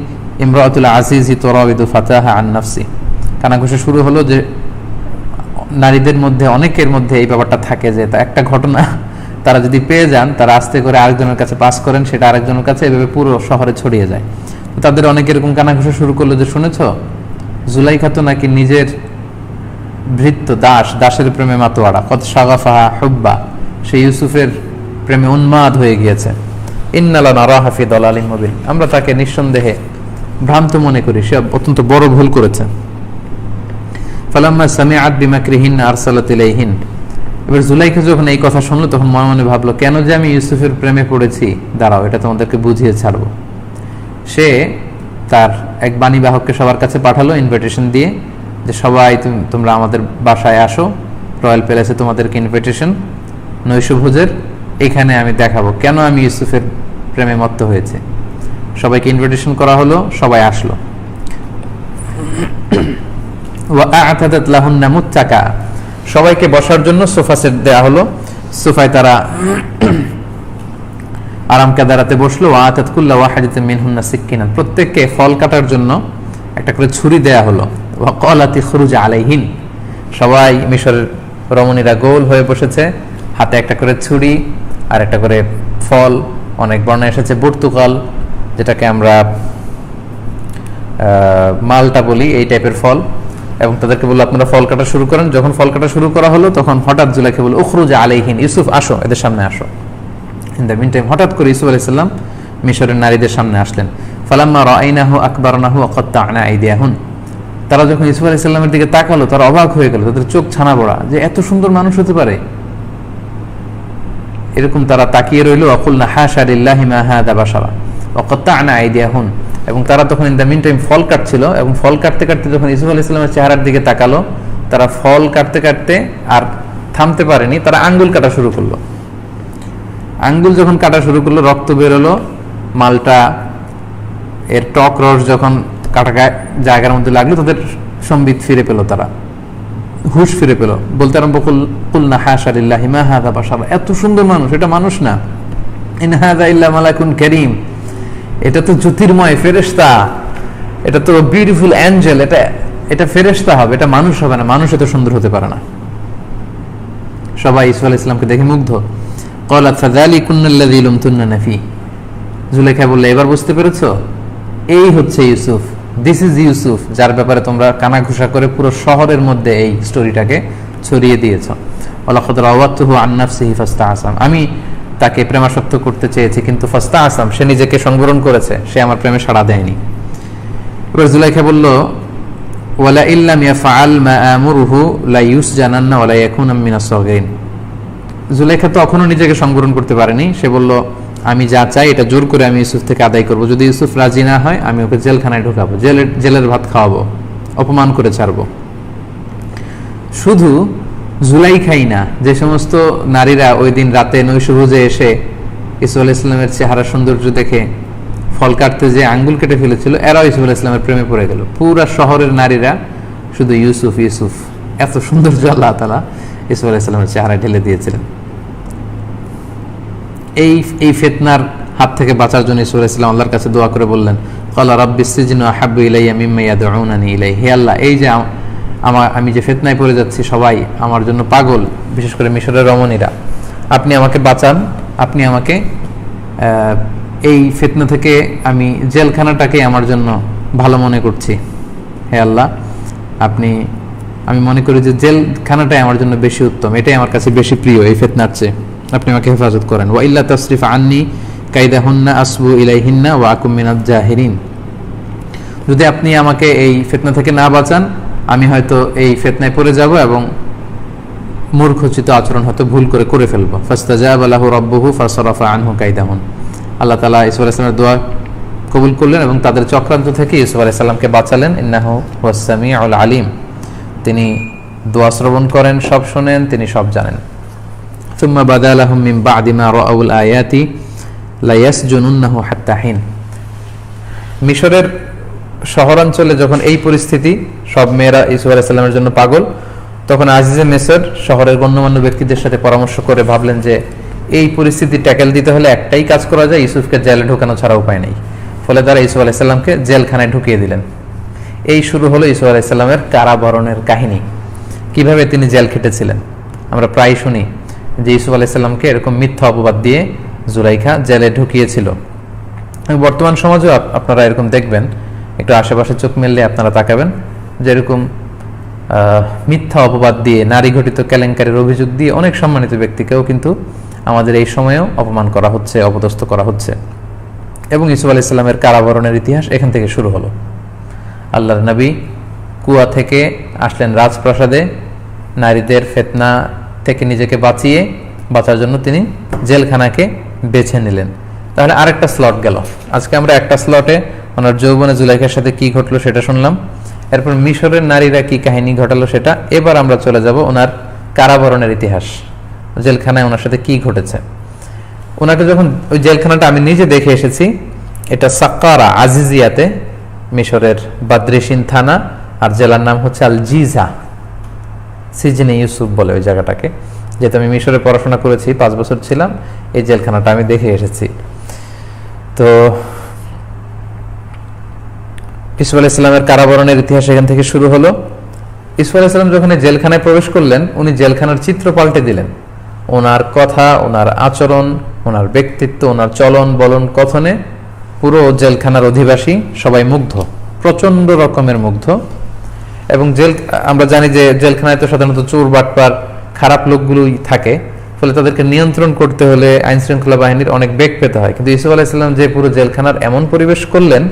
ইমরাতুল আজিজি তুরাবিদু ফাতাহা আন নাফসি। কানাঘুষা শুরু হলো যে নারীদের মধ্যে, অনেকের মধ্যে এই ব্যাপারটা থাকে যে একটা ঘটনা তারা যদি পেয়ে যান, তারা আস্তে করে আরেকজনের কাছে পাস করেন, সেটা আরেকজনের কাছে, এভাবে পুরো শহরে ছড়িয়ে যায়। তাদের অনেকে এরকম কানাঘুষা শুরু করলো যে, শুনেছ জুলাইখা তো নাকি নিজের ভৃত্য দাসের প্রেমে মাতোয়ারা, কত শাগাফাহা হুব্বা, সে ইউসুফের প্রেমে উন্মাদ হয়ে গিয়েছে। ইন্নালা নারাহা ফি দালালিন মুবিন, আমরা তাকে নিঃসন্দেহে ভ্রান্ত মনে করি, সে অত্যন্ত বড় ভুল করেছে। ফালাম্মা সামিআত বিমাকরিহিন আরসালাত ইলাইহিন, এবার জুলাইখা যখন এই কথা শুনলো তখন মনে মনে ভাবলো, কেন যে আমি ইউসুফের প্রেমে পড়েছি, দাঁড়াও এটা তোমাদেরকে বুঝিয়ে ছাড়বো। সে তার এক বাণীবাহককে সবার কাছে পাঠালো ইনভিটেশন দিয়ে, যে সবাই তোমরা আমাদের বাসায় আসো, রয়্যাল প্যালেসে তোমাদেরকে ইনভিটেশন, নৈশভোজের, এখানে আমি দেখাবো কেন আমি ইউসুফের প্রেমে মত্ত হয়েছে। সবাইকে ইনভিটেশন করা হলো, সবাই আসলো। ওয়া আ'তাদাত লাহুন্না মুত্তাকা, সবাইকে বসার জন্য সোফা সেট দেয়া হলো, সোফায় তারা আরাম কাদারাতে বসলো। ওয়া আতাত কুল্লা ওয়াহিদাতিন মিনহুন্না সিক্কিনান, প্রত্যেককে ফল কাটার জন্য একটা করে ছুরি দেয়া হলো। ওয়া ক্বালাত ইখরুজ আলাইহিন, সবাই মিশরের রমণীরা গোল হয়ে বসেছে, হাতে একটা করে ছুরি আর একটা করে ফল, অনেক বর্ণায় এসেছে পর্তুগাল, যেটাকে আমরা মালটা বলি, এই টাইপের ফল, এবং তাদেরকে বললো আপনারা ফল কাটা শুরু করেন। যখন ফল কাটা শুরু করা হলো তখন হঠাৎ জুলাইখা বলল, উখরুজ আলাইহিন, ইউসুফ আসো, এদের সামনে আসো। ইন দ্য মিন টাইম হঠাৎ করে ইউসুফ আলাইহিস সালাম মিশরের নারীদের সামনে আসলেন। ফালাম্মা রাআইনাহু আকবারনাহু ওয়া কাত্তা'না আইদিয়াহুন, তারা যখন ইউসুফ আলাইহিস সালামের দিকে তাকালো তারা অবাক হয়ে গেল, তাদের চোখ ছানা বড়া, যে এত সুন্দর মানুষ হতে পারে, এরকম তারা তাকিয়ে রইল। ওয়া কুলনা হাশা লিল্লাহি মা হাযা বাশারা ওয়া কাত্তা'না আইদিয়াহুন, এবং তারা তখন ইন দ্য মিন টাইম ফল কাটছিল, এবং ফল কাটতে কাটতে যখন ইউসুফ আলাইহিস সালামের চেহারার দিকে তাকালো, তারা ফল কাটতে কাটতে আর থামতে পারেনি, তারা আঙ্গুল কাটা শুরু করলো। আঙ্গুল যখন কাটা শুরু করলো, রক্ত বেরোলো, মালটা এর টক রস যখন কাটা জায়গার মধ্যে লাগলো, তাদের সম্বিত ফিরে পেল, তারা হুশ ফিরে পেল, বলতে আরম্ভ কুলনা হাশা লিল্লাহি মা হাযা বাশারা, এত সুন্দর মানুষ, এটা মানুষ না, ইন হাযা ইল্লা মালাকুন কারীম, এটা তো জ্যোতির্ময় ফেরেশতা, এটা তো বিউটিফুল অ্যাঞ্জেল, এটা ফেরেশতা হবে, এটা মানুষ হবে না, মানুষ এত সুন্দর হতে পারে না। সবাই ইউসুফ আলাইহিস সালামকে দেখে মুগ্ধ। ক্বালাত ফাযালিকুন্নাল্লাযী লুমতুন্নানি ফী, জুলাইখা বললে, এবার বুঝতে পেরেছো, এই হচ্ছে ইউসুফ, দিস ইজ ইউসুফ, যার ব্যাপারে তোমরা কানাঘুষা করে পুরো শহরের মধ্যে এই স্টোরিটাকে ছড়িয়ে দিয়েছ। ওয়ালাকাদ রাওয়াতুহু আন নাফসিহি ফাস্তাআসাম, আমি তাকে প্রেমাসক্ত করতে চেয়েছি কিন্তু ফাস্তাআসাম, সে নিজেকে সংবরণ করেছে, সে আমার প্রেমে সাড়া দেয়নি। এবার জুলাইখা বলল, ওয়ালা ইল্লাম ইয়াফআল মা আমুরুহু লা ইউসজানান্না ওয়া লা ইয়াকুনা মিনাস সাগিরিন। জুলাইখা তো এখনো নিজেকে সংবরণ করতে পারেনি, সে বলল, আমি যা চাই এটা জোর করে আমি ইউসুফ থেকে আদায় করব, যদি ইউসুফ রাজি না হয় আমি ওকে জেলখানায় ঢোকাবো, জেলের ভাত খাওয়াবো, অপমান করে ছাড়বো। শুধু জুলাইখাই না, যে সমস্ত নারীরা ওই দিন রাতে নৈশভোজে এসে ইউসুফ আলাইহিস সালামের চেহারা সৌন্দর্য দেখে ফল কাটতে যে আঙ্গুল কেটে ফেলেছিল, এরাও ইউসুফ আলাইহিস সালামের প্রেমে পড়ে গেল। পুরা শহরের নারীরা শুধু ইউসুফ ইউসুফ, এত সৌন্দর্য আল্লাহ তাআলা ইউসুফ আলাইহিস সালামের চেহারায় ঢেলে দিয়েছিলেন। এই ফিতনার হাত থেকে বাঁচার জন্য ইউসুফ আলাইহিস সালাম আল্লাহর কাছে দোয়া করে বললেন, ক্বালা রাব্বিস সিজনু আহাব্বু ইলাইয়া মিম্মা ইয়াদউনানি ইলাইহি। হে আল্লাহ, এই যে আমি যে ফিতনায় পড়ে যাচ্ছি, সবাই আমার জন্য পাগল, বিশেষ করে মিশরের রমণীরা, আপনি আমাকে বাঁচান, আপনি আমাকে এই ফিতনা থেকে, আমি জেলখানাটাকে আমার জন্য ভালো মনে করছি। হে আল্লাহ, আমি মনে করি যে জেলখানাটাই আমার জন্য বেশি উত্তম, এটাই আমার কাছে বেশি প্রিয় এই ফিতনার চেয়ে, আপনি আমাকে হেফাজত করেন। ওয়া ইল্লা তাসরিফ আন্নি কাইদাহুন্না আসবু ইলাইহিন্না ওয়া আকুম মিনাজ জাহিরিন। যদি আপনি আমাকে এই ফিতনা থেকে না বাঁচান, আমি হয়তো এই ফিতনায় পড়ে যাব এবং মূর্খোচিত আচরণ হয়তো ভুল করে ফেলবো। ফাস্তাজাবা লাহু রাব্বুহু ফাসরাফা আনহু কাইদাহুন। আল্লাহ তাআলা ইউসুফ আলাইহিস সালামের দোয়া কবুল করলেন এবং তাদের চক্রান্ত থেকে ইউসুফ আলাইহিস সালামকে বাঁচালেন। ইন্নাহু হুয়াস সামিউল আলিম, তিনি দোয়া শ্রবণ করেন, সব শুনেন, তিনি সব জানেন। সুম্মা বাদা লাহুম মিন বা'দি মা রাআউল আয়াতি লা ইয়াসজুনুন্নাহু হাত্তা হিন। মিশরের শহরাঞ্চলে যখন এই পরিস্থিতি, সব মেয়েরা ইউসুফ আলাইহিস সালামের জন্য পাগল, তখন আজিজে মিসর শহরের গণ্যমান্য ব্যক্তিদের সাথে পরামর্শ করে ভাবলেন যে এই পরিস্থিতি ট্যাকেল দিতে হলে একটাই কাজ করা যায়, ইউসুফকে জেলে ঢোকানো ছাড়া উপায় নেই। ফলে তারা ইউসুফ আলাইহিস সালামকে জেলখানায় ঢুকিয়ে দিলেন। এই শুরু হলো ইউসুফ আলাইহিস সালামের কারাবরণের কাহিনী, কিভাবে তিনি জেল খেটেছিলেন। আমরা প্রায় শুনি যে ইউসুফ আলাইহিস সালামকে এরকম মিথ্যা অপবাদ দিয়ে জুলাইখা জেলে ঢুকিয়েছিল। বর্তমান সমাজেও আপনারা এরকম দেখবেন, একটু আশেপাশে চোখ মেললে আপনারা তাকাবেন যে এরকম মিথ্যা অপবাদ দিয়ে, নারী ঘটিত কেলেঙ্কারির অভিযোগ দিয়ে অনেক সম্মানিত ব্যক্তিকেও কিন্তু আমাদের এই সময়েও অপমান করা হচ্ছে, অপদস্থ করা হচ্ছে। এবং ইউসুফ আলাইহিস সালামের কারাবরণের ইতিহাস এখান থেকে শুরু হলো। আল্লাহর নবী কুয়া থেকে আসলেন রাজপ্রাসাদে, নারীদের ফিতনা থেকে নিজেকে বাঁচার জন্য তিনি জেলখানাকে বেছে নিলেন। তাহলে আরেকটা স্লট গেল। আজকে আমরা একটা স্লটে ওনার যৌবনে জুলাইখার সাথে কি ঘটলো সেটা শুনলাম, এরপর মিশরের নারীরা কি কাহিনী ঘটালো সেটা। এবার আমরা চলে যাব ওনার কারাবরণের ইতিহাস, জেলখানায় ওনার সাথে কি ঘটেছে। ওনাকে যখন, ওই জেলখানাটা আমি নিজে দেখে এসেছি, এটা সাক্কারা আজিজিয়াতে, মিশরের বাদ্রিসিন থানা, আর জেলার নাম হচ্ছে আল জিজা, সিজনে ইউসুফ বলে ওই জায়গাটাকে। যেহেতু আমি মিশরে পড়াশোনা করেছি, 5 বছর ছিলাম, এই জেলখানাটা আমি দেখে এসেছি। তো ইউসুফ আলাইহিস সালামের কারাবরণের ইতিহাস এখান থেকে শুরু হলো। ইউসুফ আলাইহিস সালাম যখন জেলখানায় প্রবেশ করলেন, উনি জেলখানার চিত্র পাল্টে দিলেন। ওনার কথা, ওনার আচরণ, ওনার ব্যক্তিত্ব, ওনার চলন বলন কথনে পুরো জেলখানার অধিবাসী সবাই মুগ্ধ, প্রচন্ড রকমের মুগ্ধ। এবং আমরা জানি যে জেলখানায় তো সাধারণত চোর বাটপার খারাপ লোকগুলোই থাকে, ফলে তাদেরকে নিয়ন্ত্রণ করতে হলে আইন শৃঙ্খলা বাহিনীর অনেক বেগ পেতে হয়। কিন্তু ইউসুফ আলাইহিস সালাম যে পুরো জেলখানার এমন পরিবেশ করলেন,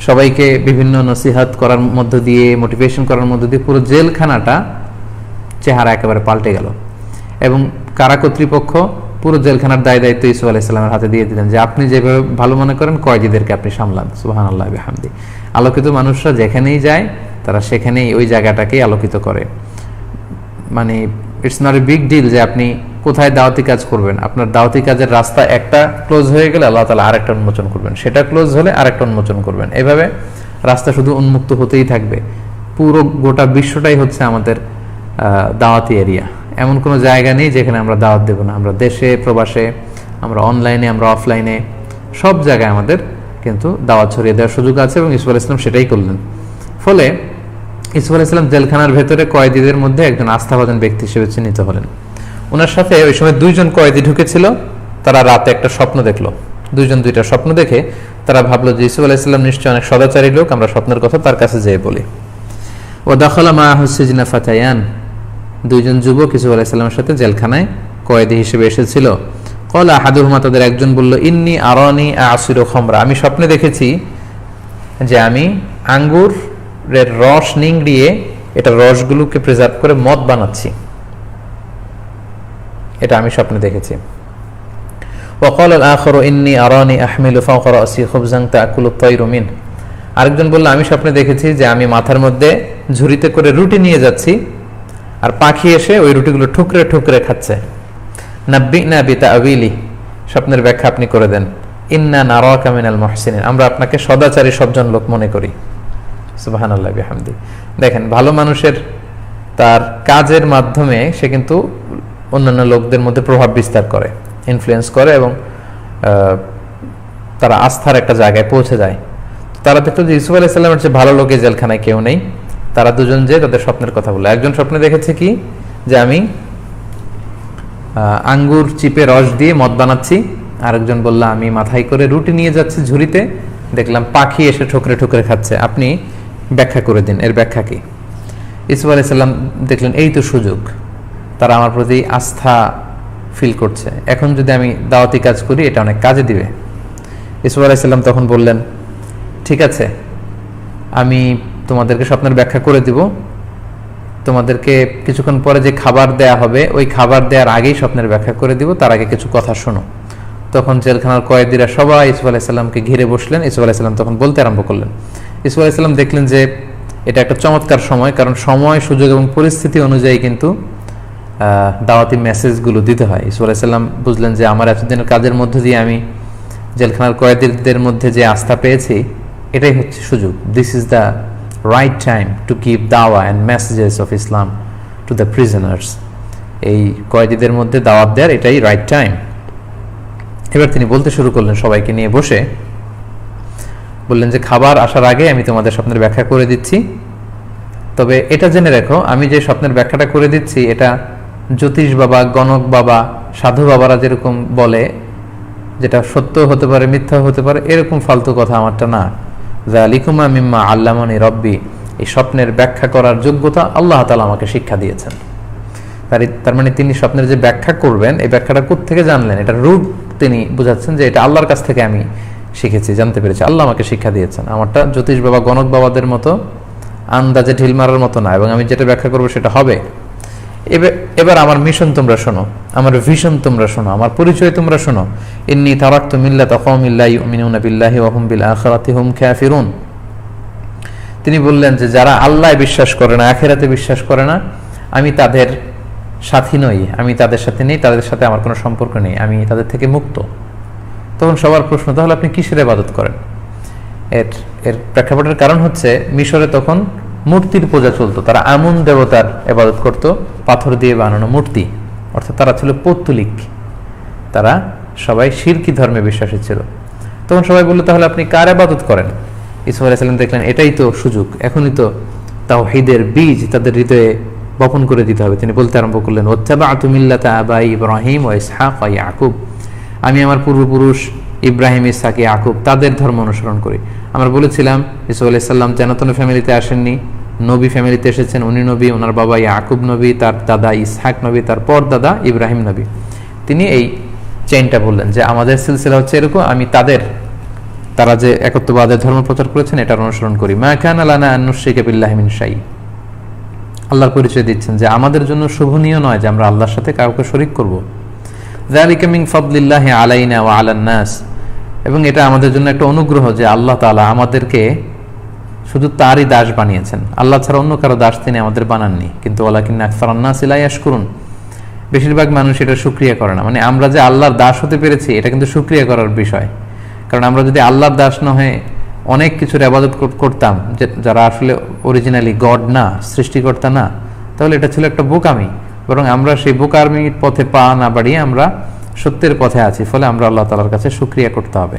সবাইকে বিভিন্ন নসিহত করার মধ্য দিয়ে, মোটিভেশন করার মধ্য দিয়ে পুরো জেলখানাটা চেহারা একেবারে পাল্টে গেল। এবং কারা কর্তৃপক্ষ পুরো জেলখানার দায়িত্ব ইউসুফ আলাইহিস সালামের হাতে দিয়ে দিলেন যে আপনি যেভাবে ভালো মনে করেন কয়েদিদেরকে আপনি সামলান। সুবহানাল্লাহ বিহামদি। আলোকিত মানুষরা যেখানেই যায়, তারা সেখানেই ওই জায়গাটাকেই আলোকিত করে। মানে it's not a big deal যে আপনি কোথায় দাওয়াতি কাজ করবেন। আপনার দাওয়াতি কাজের রাস্তা একটা ক্লোজ হয়ে গেলে আল্লাহ তাআলা আরেকটা উন্মোচন করবেন, সেটা ক্লোজ হলে আরেকটা উন্মোচন করবেন। এভাবে রাস্তা শুধু উন্মুক্ত হতেই থাকবে। পুরো গোটা বিশ্বটাই হচ্ছে আমাদের দাওয়াতি এরিয়া। এমন কোনো জায়গা নেই যেখানে আমরা দাওয়াত দেব না। আমরা দেশে, প্রবাসে, আমরা অনলাইনে, আমরা অফলাইনে, সব জায়গায় আমাদের কিন্তু দাওয়াত ছড়িয়ে দেওয়ার সুযোগ আছে, এবং ইউসুফ আলাইহিস সালাম সেটাই করলেন। ফলে ইউসুফ আলাইহিস সালাম জেলখানার ভেতরে কয়েদিদের মধ্যে একজন আস্থাভাজন ব্যক্তি হিসেবে চিহ্নিত হলেন। ওনার সাথে ওই সময় 2 জন কয়েদি ঢুকেছিল। তারা রাতে একটা স্বপ্ন দেখলো। 2 জন 2টা স্বপ্ন দেখে তারা ভাবলো যে ইউসুফ আলাইহিস সালাম নিশ্চয়ই অনেক সদাচারী লোক, আমরা স্বপ্নের কথা তার কাছে যেয়ে বলি। ও দাখালা মাআহু সিজনা ফাতায়ান, 2 জন যুবক ইউসুফ আলাইহিস সালামের সাথে জেলখানায় কয়েদি হিসেবে এসেছিল। ক্বালা আহাদুহুমা, তাদের একজন বলল, ইন্নী আরানি আ'সিরু খামরা, আমি স্বপ্নে দেখেছি যে আমি আঙ্গুরের রস নিংড়িয়ে এটা রসগুলোকে প্রিজার্ভ করে মদ বানাচ্ছি, এটা আমি স্বপ্নে দেখেছি। ওয়াকাল আল আখর ইন্নী আরানি আহমিলু ফাওকা রাসি খুবজান তাকুলু তায়রু মিন, আরেকজন বলল আমি স্বপ্নে দেখেছি যে আমি মাথার মধ্যে ঝুড়িতে করে রুটি নিয়ে যাচ্ছি, আর পাখি এসে ওই রুটিগুলো ঠুকরে ঠুকরে খাচ্ছে। নাব্বিনা বিতাআবিলি, স্বপ্নের ব্যাখ্যা আপনি করে দেন। ইন্না নারাকা মিনাল মুহসিনিন, আমরা আপনাকে সদাচারী সজ্জন লোক মনে করি। সুবহানাল্লাহ বিহামদি। দেখেন, ভালো মানুষের তার কাজের মাধ্যমে সে কিন্তু অন্যান্য লোকদের মধ্যে প্রভাব বিস্তার করে, ইনফ্লুয়েন্স করে, এবং তারা আস্থার একটা জায়গায় পৌঁছে যায়। তারা দেখলো যে ইউসুফ আলাইহিস সালামের যে ভালো লোকের জেলখানায় কেউ নেই। তারা দুজন যে তাদের স্বপ্নের কথা বলে, একজন স্বপ্নে দেখেছে কি, যে আমি আঙ্গুর চিপে রস দিয়ে মদ বানাচ্ছি, আরেকজন বলল আমি মাথায় করে রুটি নিয়ে যাচ্ছি ঝুড়িতে, দেখলাম পাখি এসে ঠুকরে ঠুকরে খাচ্ছে, আপনি ব্যাখ্যা করে দিন, এর ব্যাখ্যা কি? ইউসুফ আলাইহিস সালাম দেখলেন এই তো সুযোগ, তারা আমার প্রতি আস্থা ফিল করছে, এখন যদি আমি দাওয়াতি কাজ করি এটা অনেক কাজে দিবে। ইউসুফ আলাইহিস সালাম তখন বললেন, ঠিক আছে, আমি তোমাদেরকে স্বপ্নের ব্যাখ্যা করে দিব, তোমাদেরকে কিছুক্ষণ পরে যে খাবার দেয়া হবে ওই খাবার দেওয়ার আগেই স্বপ্নের ব্যাখ্যা করে দিব, তার আগে কিছু কথা শোনো। তখন জেলখানার কয়েদিরা সবাই ইউসুফ আলাইহিস সালামকে ঘিরে বসলেন। ইউসুফ আলাইহিস সালাম তখন বলতে আরম্ভ করলেন। ইউসুফ আলাইহিস সালাম দেখলেন যে এটা একটা চমৎকার সময়, কারণ সময়, সুযোগ এবং পরিস্থিতি অনুযায়ী কিন্তু দাওয়াতি মেসেজগুলো দিতে হয়। ইউসুফ আলাইহিস সালাম বুঝলেন যে আমার এতদিনের কাজের মধ্যে দিয়ে আমি জেলখানার কয়েদিদের মধ্যে যে আস্থা পেয়েছি, এটাই হচ্ছে সুযোগ। This is the right time to give dawah and messages of Islam to the prisoners. এই কয়েদিদের মধ্যে দাওয়াত দেওয়ার এটাই রাইট টাইম। এবার তিনি বলতে শুরু করলেন সবাইকে নিয়ে বসে, বললেন যে খাবার আসার আগে আমি তোমাদের স্বপ্নের ব্যাখ্যা করে দিচ্ছি, তবে এটা জেনে রেখো আমি যে স্বপ্নের ব্যাখ্যাটা করে দিচ্ছি এটা জ্যোতিষ বাবা, গণক বাবা, সাধু বাবারা যেরকম বলে, যেটা সত্য হতে পারে মিথ্যা হতে পারে, এরকম ফালতু কথা আমারটা না। যালিকুমা মিম্মা আল্লামানি রব্বি, এই স্বপ্নের ব্যাখ্যা করার যোগ্যতা আল্লাহ তাআলা আমাকে শিক্ষা দিয়েছেন। তার মানে তিনি স্বপ্নের যে ব্যাখ্যা করবেন এই ব্যাখ্যাটা কোত্থেকে জানলেন, এটা রূট তিনি বুঝাচ্ছেন যে এটা আল্লাহর কাছ থেকে আমি শিখেছি, জানতে পেরেছি, আল্লাহ আমাকে শিক্ষা দিয়েছেন। আমারটা জ্যোতিষ বাবা, গণক বাবাদের মতো আন্দাজে ঢিল মারার মতো না, এবং আমি যেটা ব্যাখ্যা করবো সেটা হবে। এবার আমার মিশন তোমরা শোনো, আমার ভিশন তোমরা শোনো, আমার পরিচয় তোমরা শোনো। ইন্নী তারাকতু মিল্লাতা কওমিন লা ইউমিনুনা বিল্লাহি ওয়া হুম বিল আখিরাতি হুম কাফিরুন। তিনি বললেন যে যারা আল্লাহয় বিশ্বাস করে না, আখিরাতে বিশ্বাস করে না, আমি তাদের সাথী নই, আমি তাদের সাথে নেই, তাদের সাথে আমার কোনো সম্পর্ক নেই, আমি তাদের থেকে মুক্ত। তখন সবার প্রশ্ন, তাহলে আপনি কিসের ইবাদত করেন? এর প্রেক্ষাপটের কারণ হচ্ছে মিশরে তখন মূর্তির পূজা চলতো, তারা আমুন দেবতার ইবাদত করত, পাথর দিয়ে বানানো মূর্তি, অর্থাৎ তারা ছিল পৌত্তলিক, তারা সবাই শিরকি ধর্মে বিশ্বাসী ছিল। তখন সবাই বললো তাহলে আপনি কার ইবাদত করেন? ইউসুফ আলাইহিস সালাম দেখলেন এটাই তো সুযোগ, এখনই তো তাওহীদের বীজ তাদের হৃদয়ে বপন করে দিতে হবে। তিনি বলতে আরম্ভ করলেন, ওয়াত্তাবা'তু মিল্লাতা আবাই ইব্রাহিম ওয়া ইসহাক ওয়া ইয়াকুব, আমি আমার পূর্বপুরুষ ইব্রাহিম, ইসহাক, ইয়াকুব তাদের ধর্ম অনুসরণ করি। আমরা বলেছিলাম ইউসুফ আলাইহিস সালাম জান্নাতুল ফ্যামিলিতে আসেননি, নবী ফ্যামিলিতে এসেছেন। উনি নবী, ওনার বাবা ইয়াকুব নবী, তার দাদা ইসহাক নবী, তার পর দাদা ইব্রাহিম নবী। তিনি এই চেইনটা বললেন যে আমাদের সিলসিলা হচ্ছে এরকম, আমি তারা যে একত্ববাদের ধর্ম প্রচার করেছেন এটার অনুসরণ করি। মা কানা লানা আন নুশরিকা বিল্লাহি মিন শাই, আল্লাহর পরিচয় দিচ্ছেন যে আমাদের জন্য শোভনীয় নয় যে আমরা আল্লাহর সাথে কাউকে শরীক করব। যালিকা মিন ফাদলিল্লাহি আলাইনা ওয়া আলান নাস, এবং এটা আমাদের জন্য একটা অনুগ্রহ যে আল্লাহ তাআলা আমাদেরকে শুধু তারই দাস বানিয়েছেন, আল্লাহ ছাড়া অন্য কারো দাস তিনি আমাদের বানাননি। কিন্তু ওয়ালাকিন আকসারান নাস লা ইয়াশকুরুন, বেশিরভাগ মানুষ এটা শুকরিয়া করে না। মানে আমরা যে আল্লাহর দাস হতে পেরেছি এটা কিন্তু শুকরিয়া করার বিষয়, কারণ আমরা যদি আল্লাহর দাস না হয়ে অনেক কিছুর ইবাদত করতাম যারা আসলে অরিজিনালি গড না, সৃষ্টিকর্তা না, তাহলে এটা ছিল একটা বোকামি। বরং আমরা সেই বোকামির পথে পা না বাড়িয়ে আমরা সত্যের পথে আছি, ফলে আমরা আল্লাহ তাআলার কাছে শুকরিয়া করতে হবে।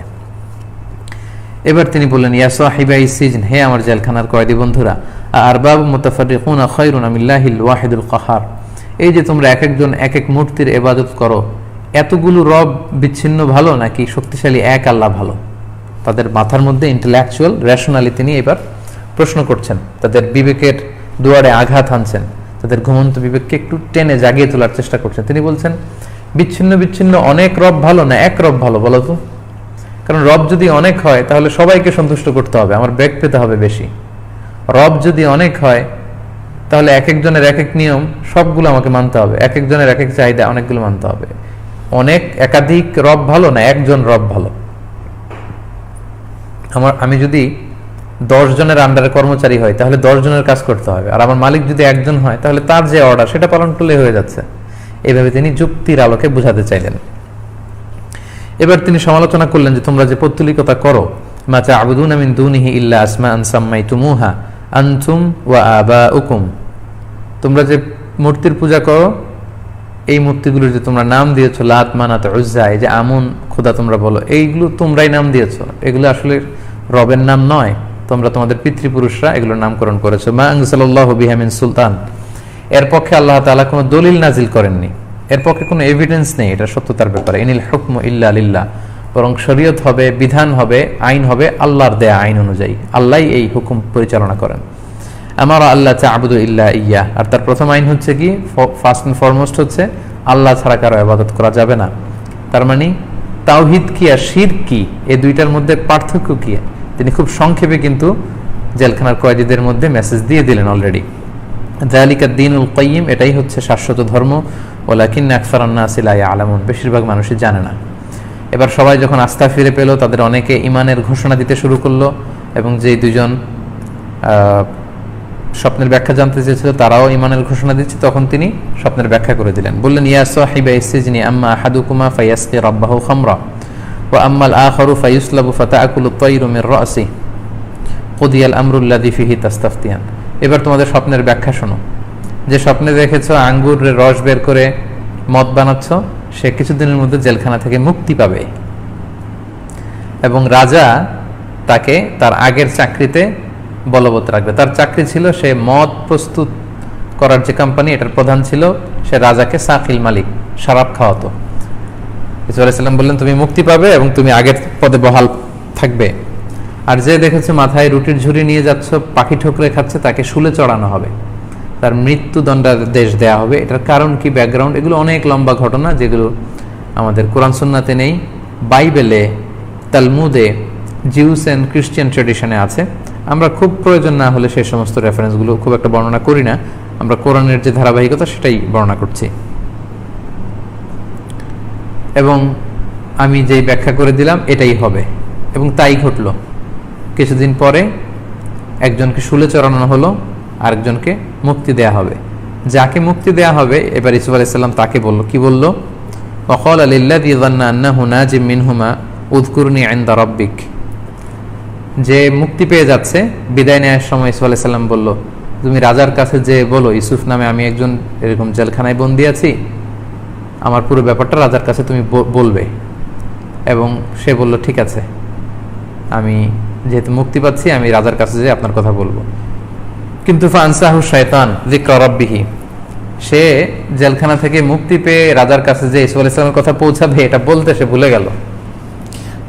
এবার তিনি বললেন, ইয়া সাহিবাই সিজন, হে আমার জেলখানার কয়েদি বন্ধুরা, আরবাব মুতাফাররিকুনা খায়রুন আমিল্লাহিল ওয়াহিদুল কাহার, এই যে তোমরা এক একজন এক এক মূর্তির ইবাদত করো, এতগুলো রব বিচ্ছিন্ন ভালো নাকি শক্তিশালী এক আল্লাহ ভালো? তাদের মাথার মধ্যে ইন্টেলেকচুয়াল রেশনালি তিনি এবার প্রশ্ন করছেন, তাদের বিবেকের দুয়ারে আঘাত হানছেন, তাদের ঘুমন্ত বিবেককে একটু টেনে জাগিয়ে তোলার চেষ্টা করছেন। তিনি বলছেন বিচ্ছিন্ন বিচ্ছিন্ন অনেক রব ভালো না এক রব ভালো বলো তো? কারণ রব যদি অনেক হয় তাহলে সবাইকে সন্তুষ্ট করতে হবে, আমার বেগ পেতে হবে বেশি। রব যদি অনেক হয় তাহলে এক একজনের এক এক নিয়ম, সবগুলো আমাকে মানতে হবে, এক একজনের এক এক চাহিদা, অনেকগুলো মানতে হবে। একাধিক রব ভালো না একজন রব ভালো? আমি যদি 10 জনের আন্ডারে কর্মচারী হয় তাহলে 10 জনের কাজ করতে হবে, আর আমার মালিক যদি একজন হয় তাহলে তার যে অর্ডার সেটা পালন করলে হয়ে যাচ্ছে। এইভাবে তিনি যুক্তির আলোকে বোঝাতে চাইলেন। এবার তিনি সমালোচনা করলেন যে তোমরা যে পৌত্তলিকতা করো মা তা'বুদুনা মিন দুনিহি ইল্লা আসমাআন সাম্মাইতুমুহা আনতুম ওয়া আবাউকুম, তোমরা যে মূর্তির পূজা করো এই মূর্তিগুলোর যে তোমরা নাম দিয়েছো, লাত, মানাত, উজ্জা, এই যে আমুন খোদা তোমরা বলো, এইগুলো তোমরাই নাম দিয়েছো, এগুলো আসলে রবের নাম নয়, তোমরা তোমাদের পিতৃপুরুষরা এগুলোর নামকরণ করেছো। মা আনজালাল্লাহু বিহা মিন সুলতান, এর পক্ষে আল্লাহ তাআলা কোনো দলিল নাজিল করেননি, এর পক্ষে কোনো এভিডেন্স নেই এটা সত্যতার ব্যাপারে। ইনিল হুকমু ইল্লা লিল্লাহ, বরং শরীয়ত হবে, বিধান হবে, আইন হবে আল্লাহর দেয়া আইন অনুযায়ী, আল্লাহই এই হুকুম পরিচালনা করেন। আমারা আল্লাহ তা'বুদু ইল্লা ইয়্যা, আর তার প্রথম আইন হচ্ছে কি, ফার্স্ট এন্ড ফরমোস্ট হচ্ছে আল্লাহ ছাড়া কারো ইবাদত করা যাবে না। তার মানে তাওহীদ কি আর শিরক কি, এই দুইটার মধ্যে পার্থক্য কি তিনি খুব সংক্ষেপে কিন্তু জেলখানার কয়েদিদের মধ্যে মেসেজ দিয়ে দিলেন অলরেডি। যালিকা দ্বীনুল কাইয়্যিম, এটাই হচ্ছে শাশ্বত ধর্ম, ওয়ালাকিন্না আকসারান নাসি লা ইয়ালামুন, বেশিরভাগ মানুষই জানে না। এবার সবাই যখন আস্থা ফিরে পেল, তাদের অনেকে ঈমানের ঘোষণা দিতে শুরু করলো, এবং যে দুজন স্বপ্নের ব্যাখ্যা জানতে চেয়েছিল তারাও ঈমানের ঘোষণা দিচ্ছে, তখন তিনি স্বপ্নের ব্যাখ্যা করে দিলেন। বললেন, ইয়া সাহিবা ইসজিনি আম্মা আহাদুকুমা ফায়াসকি রাব্বাহু খামরা ওয়া আম্মাল আখারু ফায়ুসলাবু ফাতাআকুলু আত-তায়রু মির রাসি কুদিয়াল আমরুল্লাযী ফিহি তাস্তাফতিয়ান। এবার তোমাদের স্বপ্নের ব্যাখ্যা শোনো। যে স্বপ্নে দেখেছো আঙ্গুরের রস বের করে মদ বানাচ্ছ, সে কিছুদিনের মধ্যে জেলখানা থেকে মুক্তি পাবে, এবং রাজা তাকে তার আগের চাকরিতে বলবৎ রাখবে। তার চাকরি ছিল, সে মদ প্রস্তুত করার যে কোম্পানি এটার প্রধান ছিল, সে রাজাকে সাকিল মালিক, শরাব খাওয়াতো। ইসা আলাইহিস সালাম বললেন, তুমি মুক্তি পাবে এবং তুমি আগের পদে বহাল থাকবে। আর যে দেখেছো মাথায় রুটির ঝুড়ি নিয়ে যাচ্ছ, পাখি ঠোকরে খাচ্ছে, তাকে শুলে চড়ানো হবে, তার মৃত্যুদণ্ডাদেশ দেয়া হবে। এটার কারণ কি, ব্যাকগ্রাউন্ড, এগুলো অনেক লম্বা ঘটনা, যেগুলো আমাদের কোরআন সুন্নাতে নেই, বাইবেলে, তালমুদে, জিউস অ্যান্ড খ্রিস্টিয়ান ট্রেডিশনে আছে। আমরা খুব প্রয়োজন না হলে সেই সমস্ত রেফারেন্সগুলো খুব একটা বর্ণনা করি না, আমরা কোরআনের যে ধারাবাহিকতা সেটাই বর্ণনা করছি। এবং আমি যেই ব্যাখ্যা করে দিলাম এটাই হবে, এবং তাই ঘটল। কিছুদিন পরে একজনকে শুলে চড়ানো হলো, আরেকজনকে মুক্তি দেয়া হবে। যাকে মুক্তি দেয়া হবে, এবার ইউসুফ আলাইহিস সালাম তাকে বলল, কি বলল, ওয়াকালা লিল্লাযী যান্না আন্নাহু নাজিম মিনহুমা উযকুরনি ইনদা রাব্বিক। যে মুক্তি পেয়ে যাচ্ছে, বিদায় নেওয়ার সময় ইউসুফ আলাইহিস সালাম বলল, তুমি রাজার কাছে যে বলো ইউসুফ নামে আমি একজন এরকম জেলখানায় বন্দী আছি, আমার পুরো ব্যাপারটা রাজার কাছে তুমি বলবে। এবং সে বলল, ঠিক আছে, আমি যেহেতু মুক্তি পাচ্ছি আমি রাজার কাছে যেয়ে আপনার কথা বলবো। কিন্তু ফানসাহু শায়তান যিকরা রাব্বিহি, সে জেলখানা থেকে মুক্তি পেয়ে রাজার কাছে যে ইউসুফ আলাইহিস সালামের কথা পৌঁছাবে এটা বলতে সে ভুলে গেল।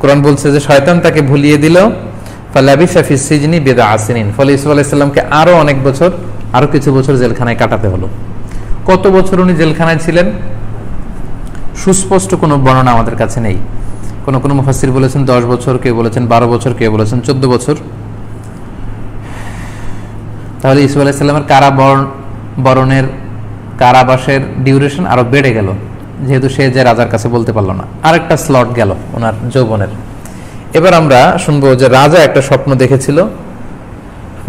কোরআন বলছে যে শয়তান তাকে ভুলিয়ে দিল। ফালাবিসা ফিস সিজনি বিদআ সিনিন, ফলে ইউসুফ আলাইহিস সালামকে আরো অনেক বছর, আরো কিছু বছর জেলখানায় কাটাতে হলো। কত বছর উনি জেলখানায় ছিলেন সুস্পষ্ট কোনো বর্ণনা আমাদের কাছে নেই। কোনো কোনো মুফাসসির বলেছেন 10 বছর, কেউ বলেছেন 12 বছর, কেউ বলেছেন 14 বছর। তাহলে ইউসুফ আলাইহিস সালামের কারাবরণের কারাবাসের ডিউরেশন আরো বেড়ে গেল, যেহেতু সে যে রাজার কাছে বলতে পারলো না। আরেকটা স্লট গেল ওনার যৌবনের। এবার আমরা শুনবো যে রাজা একটা স্বপ্ন দেখেছিল,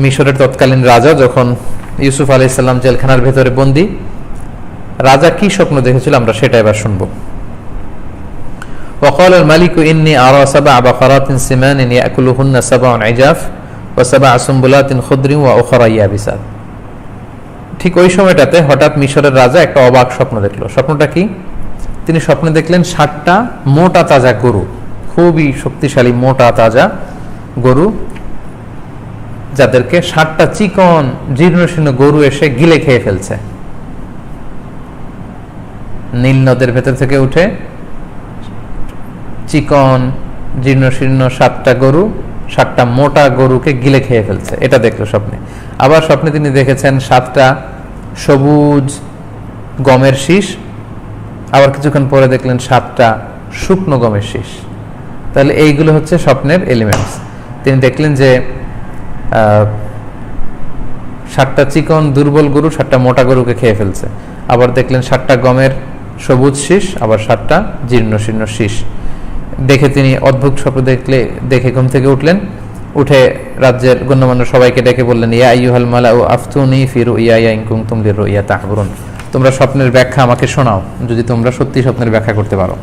মিশরের তৎকালীন রাজা, যখন ইউসুফ আলাইহিস সালাম জেলখানার ভেতরে বন্দী। রাজা কি স্বপ্ন দেখেছিল আমরা সেটা এবার শুনবো। وقال الملك إني أرى 7 بقرات سمان يأكلهن 7 عجاف و7 سنبلات خضر وأخرى يابسات। ঠিক ওই সময়টাতে হঠাৎ মিশরের রাজা একটা অবাক স্বপ্ন দেখলো। স্বপ্নটা কি, তিনি স্বপ্নে দেখলেন 7টা মোটা তাজা গরু, খুবই শক্তিশালী মোটা তাজা গরু, যাদেরকে 7টা চিকন জীর্ণশীর্ণ গরু এসে গিলে খেয়ে ফেলছে। নীল নদের ভেতর থেকে উঠে চিকন জীর্ণশীর্ণ 7টা গরু, 7টা মোটা গরুকে গিলে খেয়ে ফেলছে, এটা দেখলো স্বপ্নে। আবার স্বপ্নে তিনি দেখেছেন 7টা সবুজ গমের শীষ, আবার কিছুক্ষণ পরে দেখলেন 7টা শুকনো গমের শীষ। তাহলে এইগুলো হচ্ছে স্বপ্নের এলিমেন্টস। তিনি দেখলেন যে 7টা চিকন দুর্বল গরু 7টা মোটা গরুকে খেয়ে ফেলছে। আবার দেখলেন 7টা গমের সবুজ শীষ, আবার 7টা জীর্ণশীর্ণ শীষ। দেখে তিনি অদ্ভুত স্বপ্ন দেখে ঘুম থেকে উঠলেন। উঠে রাজ্যের গণ্যমান্য সবাইকে ডেকে বললেন, ইয়া আইয়ুহাল মালাউ আফতুনি ফি রুইয়া ইন কুনতুম লিরুইয়া তাহবুরুন। তোমরা স্বপ্নের ব্যাখ্যা আমাকে শোনাও, যদি তোমরা সত্যি স্বপ্নের ব্যাখ্যা করতে পারো।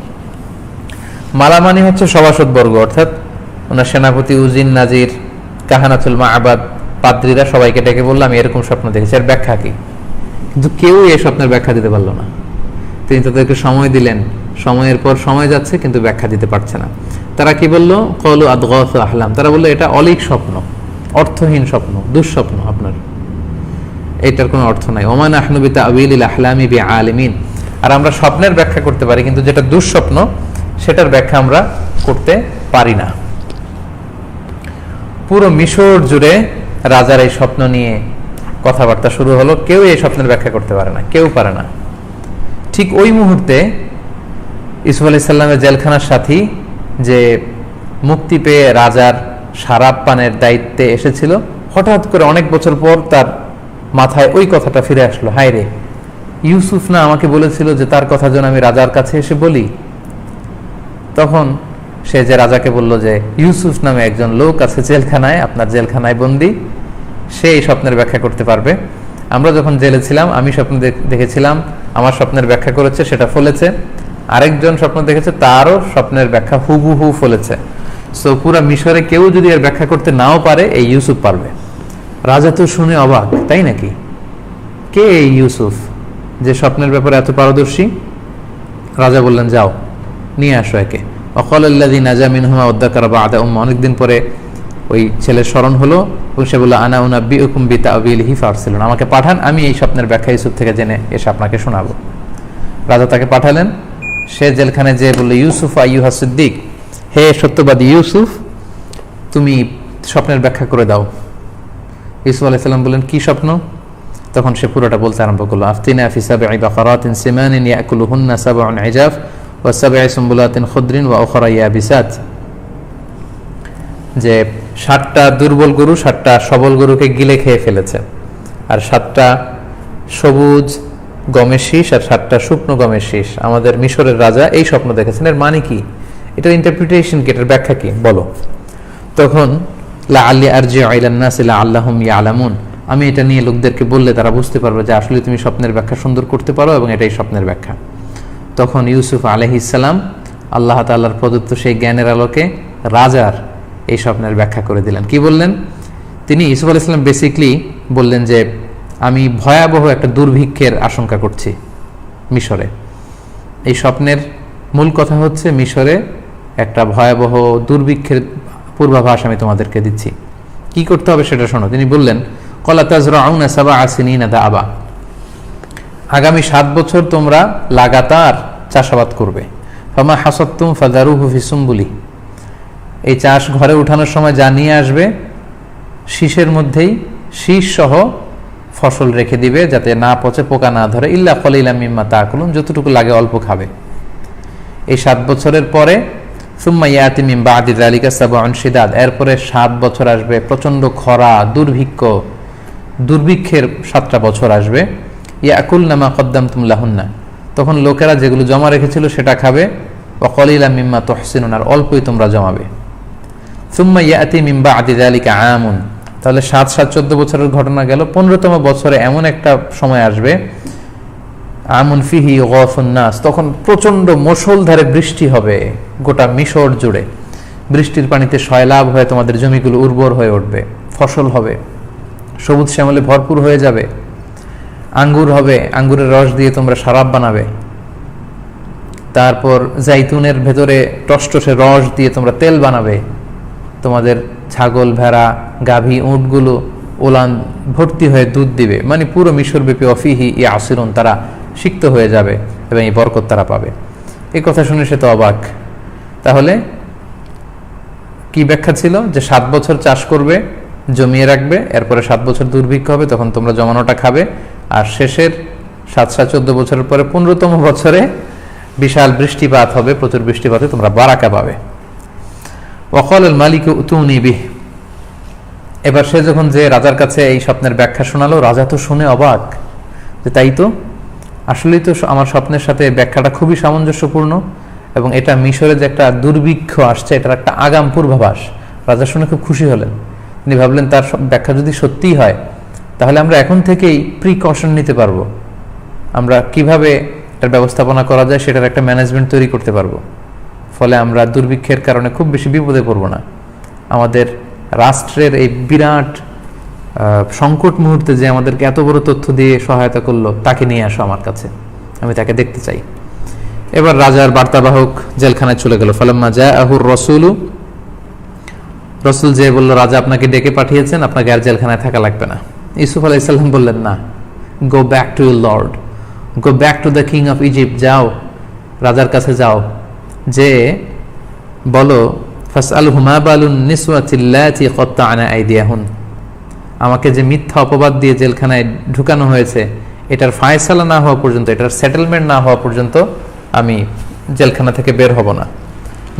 মালা মানে হচ্ছে সভাসদ বর্গ, অর্থাৎ ওনার সেনাপতি উজিন নাজির, কাহানাতুল মাআবাদ, পাদ্রীরা সবাইকে ডেকে বলল আমি এরকম স্বপ্ন দেখেছি, এর ব্যাখ্যা কি? কিন্তু কেউ এই স্বপ্নের ব্যাখ্যা দিতে পারলো না। তিনি তাদেরকে সময় দিলেন, সময়ের পর সময় যাচ্ছে কিন্তু ব্যাখ্যা দিতে পারছে না। তারা কি বলল? ক্বালু আদগাসু আহলাম, তারা বললো এটা অলীক স্বপ্ন, অর্থহীন স্বপ্ন, দুঃস্বপ্ন, আপনার এটার কোনো অর্থ নাই। ওমা নাহনু বিতাআবিলিল আহলামি বিআলিমিন, আর আমরা স্বপ্নের ব্যাখ্যা করতে পারি কিন্তু যেটা দুঃস্বপ্ন সেটার ব্যাখ্যা আমরা করতে পারি না। পুরো মিশর জুড়ে রাজার এই স্বপ্ন নিয়ে কথাবার্তা শুরু হলো। কেউ এই স্বপ্নের ব্যাখ্যা করতে পারে না, কেউ পারে না। ঠিক ওই মুহূর্তে ইউসুফ আলাইহিস সালামের জেলখানার সাথী যে মুক্তি পেয়ে রাজার শরাব পানের দায়িত্বে এসেছিল, হঠাৎ করে অনেক বছর পর তার মাথায় ওই কথাটা ফিরে আসলো, হায় রে, ইউসুফ না আমাকে বলেছিল যে তার কথা যেন আমি রাজার কাছে এসে বলি। তখন সে যে রাজাকে বলল যে ইউসুফ নামে একজন লোক আছে জেলখানায়, আপনার জেলখানায় বন্দী, সে এই স্বপ্নের ব্যাখ্যা করতে পারবে। আমরা যখন জেলে ছিলাম আমি স্বপ্ন দেখেছিলাম, আমার স্বপ্নের ব্যাখ্যা করেছে, সেটা ফলেছে। আরেকজন স্বপ্ন দেখেছে, তারও স্বপ্নের ব্যাখ্যা হুবহু ফলেছে। সো পুরা মিশরে কেউ যদি এর ব্যাখ্যা করতে নাও পারে, এই ইউসুফ পারবে। রাজা তো শুনে অবাক, তাই নাকি? কে এই ইউসুফ যে স্বপ্নের ব্যাপারে এত পারদর্শী? রাজা বললেন যাও নিয়ে আসো একে। ওয়াকালাল্লাযী নাজা মিনহুমা ওয়াদ্দাকারা বা'দা উম্মাহ, অনেকদিন পরে ওই ছেলের স্মরণ হলো এবং সে বলল আনা উনাব্বিউকুম বিতা'বিলিহি ফারসিলুন, আমাকে পাঠান, আমি এই স্বপ্নের ব্যাখ্যা ইউসুফ থেকে জেনে এসে আপনাকে শোনাবো। রাজা তাকে পাঠালেন। সে জেলখানায় যেয়ে বলল ইউসুফ আইয়ুহা সিদ্দিক, হে সত্যবাদী ইউসুফ, তুমি স্বপ্নের ব্যাখ্যা করে দাও। ইউসুফ আলাইহিস সালাম বললেন কি স্বপ্ন? তখন সে পুরোটা বলতে আরম্ভ করলো, আফতিনা ফি সাব'i বাকারাতিন সিমানিন ইয়াকুলুহুন্না সাব'উন ইজাফ ওয়া সাব'i সুম্বুলাতিন খুদরিন ওয়া উখরা ইয়াবিসাত, যে 7টা দুর্বল গরু 7টা সবল গরুকে গিলে খেয়ে ফেলেছে, আর 7টা সবুজ গমের শীষ আর 7টা শুকনো গমের শীষ। আমাদের মিশরের রাজা এই স্বপ্ন দেখেছেন, এর মানে কি? এটার ইন্টারপ্রিটেশন কি? এটার ব্যাখ্যা কি? বলো। তখন লাআল্লি আরজিউ ইলান নাসি লাআল্লাহুম ইয়ালামুন, আমি এটা নিয়ে লোকদেরকে বললে তারা বুঝতে পারবে যে আসলে তুমি স্বপ্নের ব্যাখ্যা সুন্দর করতে পারো এবং এটাই স্বপ্নের ব্যাখ্যা। তখন ইউসুফ আলাইহিস সালাম আল্লাহ তাআলার প্রদত্ত সেই জ্ঞানের আলোকে রাজার এই স্বপ্নের ব্যাখ্যা করে দিলেন। কি বললেন তিনি? ইউসুফ আলাইহিস সালাম বেসিক্যালি বললেন যে আমি ভয়াবহ একটা দুর্ভিক্ষের আশঙ্কা করছি মিশরে। এই স্বপ্নের মূল কথা হচ্ছে মিশরে একটা ভয়াবহ দুর্ভিক্ষের পূর্বাভাস আমি তোমাদেরকে দিচ্ছি। কি করতে হবে সেটা শোনো। তিনি বললেন ক্বালা তাজরাউনা সাবআ সিনিনা দাআবা, আগামী 7 বছর তোমরা লাগাতার চাষাবাদ করবে। ফামা হাসাদতুম ফাযারুহু ফি সুম্বুলি, এই চাষ ঘরে উঠানোর সময় যা নিয়ে আসবে শীষের মধ্যেই শীষ সহ ফসল রেখে দিবে যাতে না পচে, পোকা না ধরে। ইল্লা কলিলাম মিম্মা তাকুলুন, যতটুকু লাগে অল্প খাবে। এই 7 বছরের পরে সুম্মা ইয়াতি মিন বাদি যালিকা সাবউন শিদাদ, এরপরে 7 বছর আসবে প্রচন্ড খরা, দুর্ভিক্ষের 7টা বছর আসবে। ইয়াকুলনা মা কদ্দামতুম লাহুন্না, তখন লোকেরা যেগুলো জমা রেখেছিল সেটা খাবে। ওয়া কলিলাম মিম্মা তুহসিনুন, আর অল্পই তোমরা জমাবে। সুম্মা ইয়াতি মিন বাদি যালিকা আমুন, তাহলে 7 7 14 বছরের ঘটনা গেল। 15তম বছরে এমন একটা সময় আসবে আমুন ফিহি গাফুন নাস, তখন প্রচন্ড মুষলধারে বৃষ্টি হবে গোটা মিশর জুড়ে। বৃষ্টির পানিতে সয়লাভ হয়ে তোমাদের জমিগুলো উর্বর হয়ে উঠবে, ফসল হবে, সবুজ শ্যামলে ভরপুর হয়ে যাবে, আঙ্গুর হবে, আঙ্গুরের রস দিয়ে তোমরা শরাব বানাবে। তারপর জাইতুনের ভেতরে টসটসে রস দিয়ে তোমরা তেল বানাবে। তোমাদের ছাগল, ভেড়া, গাভী, উটগুলো ওলান ভর্তি হয়ে দুধ দিবে। মানে পুরো মিশরব্যাপী অফিহি ইয়াসিরুন, তারা সিক্ত হয়ে যাবে এবং এই বরকত তারা পাবে। এই কথা শুনে সে তো অবাক। তাহলে কি ব্যাখ্যা ছিল? যে 7 বছর চাষ করবে, জমিয়ে রাখবে, এরপরে 7 বছর দুর্ভিক্ষ হবে, তখন তোমরা জমানোটা খাবে, আর শেষের 7 7 14 বছরের পরে 15তম বছরে বিশাল বৃষ্টিপাত হবে, প্রচুর বৃষ্টিপাতে তোমরা বারাকা পাবে। ওয়াকাল আল মালিক উতুনি বিহ, এবার সে যখন যে রাজার কাছে এই স্বপ্নের ব্যাখ্যা শোনালো, রাজা তো শুনে অবাক যে তাই তো, আসলেই তো আমার স্বপ্নের সাথে ব্যাখ্যাটা খুবই সামঞ্জস্যপূর্ণ এবং এটা মিশরে যে একটা দুর্ভিক্ষ আসছে এটার একটা আগাম পূর্বাভাস। রাজা শুনে খুব খুশি হলেন। তিনি ভাবলেন তার ব্যাখ্যা যদি সত্যিই হয় তাহলে আমরা এখন থেকেই প্রিকশন নিতে পারবো, আমরা কিভাবে এটার ব্যবস্থাপনা করা যায় সেটার একটা ম্যানেজমেন্ট তৈরি করতে পারবো, ফলে আমরা দুর্ভিক্ষের কারণে খুব বেশি বিপদে পড়বো না। আমাদের রাষ্ট্রের এই বিরাট সংকট মুহূর্তে যে আমাদেরকে এত বড় তথ্য দিয়ে সহায়তা করলো, তাকে নিয়ে আসো আমার কাছে, আমি তাকে দেখতে চাই। এবার রাজার বার্তাবাহক জেলখানায় চলে গেল। ফালাম্মা জাআহুর রাসূলু, রাসূল যে বলল, রাজা আপনাকে ডেকে পাঠিয়েছেন, আপনাকে আর জেলখানায় থাকা লাগবে না। ইউসুফ আলাইহিস সালাম বললেন, না, go back to your Lord, go back to the king of Egypt, যাও রাজার কাছে যাও, যে বলো ফাসআলহু মা বালুন নিসওয়াতিল্লাতি ক্বাত্তা'না আইদিয়াহুন, আমাকে যে মিথ্যা অপবাদ দিয়ে জেলখানায় ঢুকানো হয়েছে, এটার ফায়সালা না হওয়া পর্যন্ত, এটার সেটেলমেন্ট না হওয়া পর্যন্ত আমি জেলখানা থেকে বের হব না।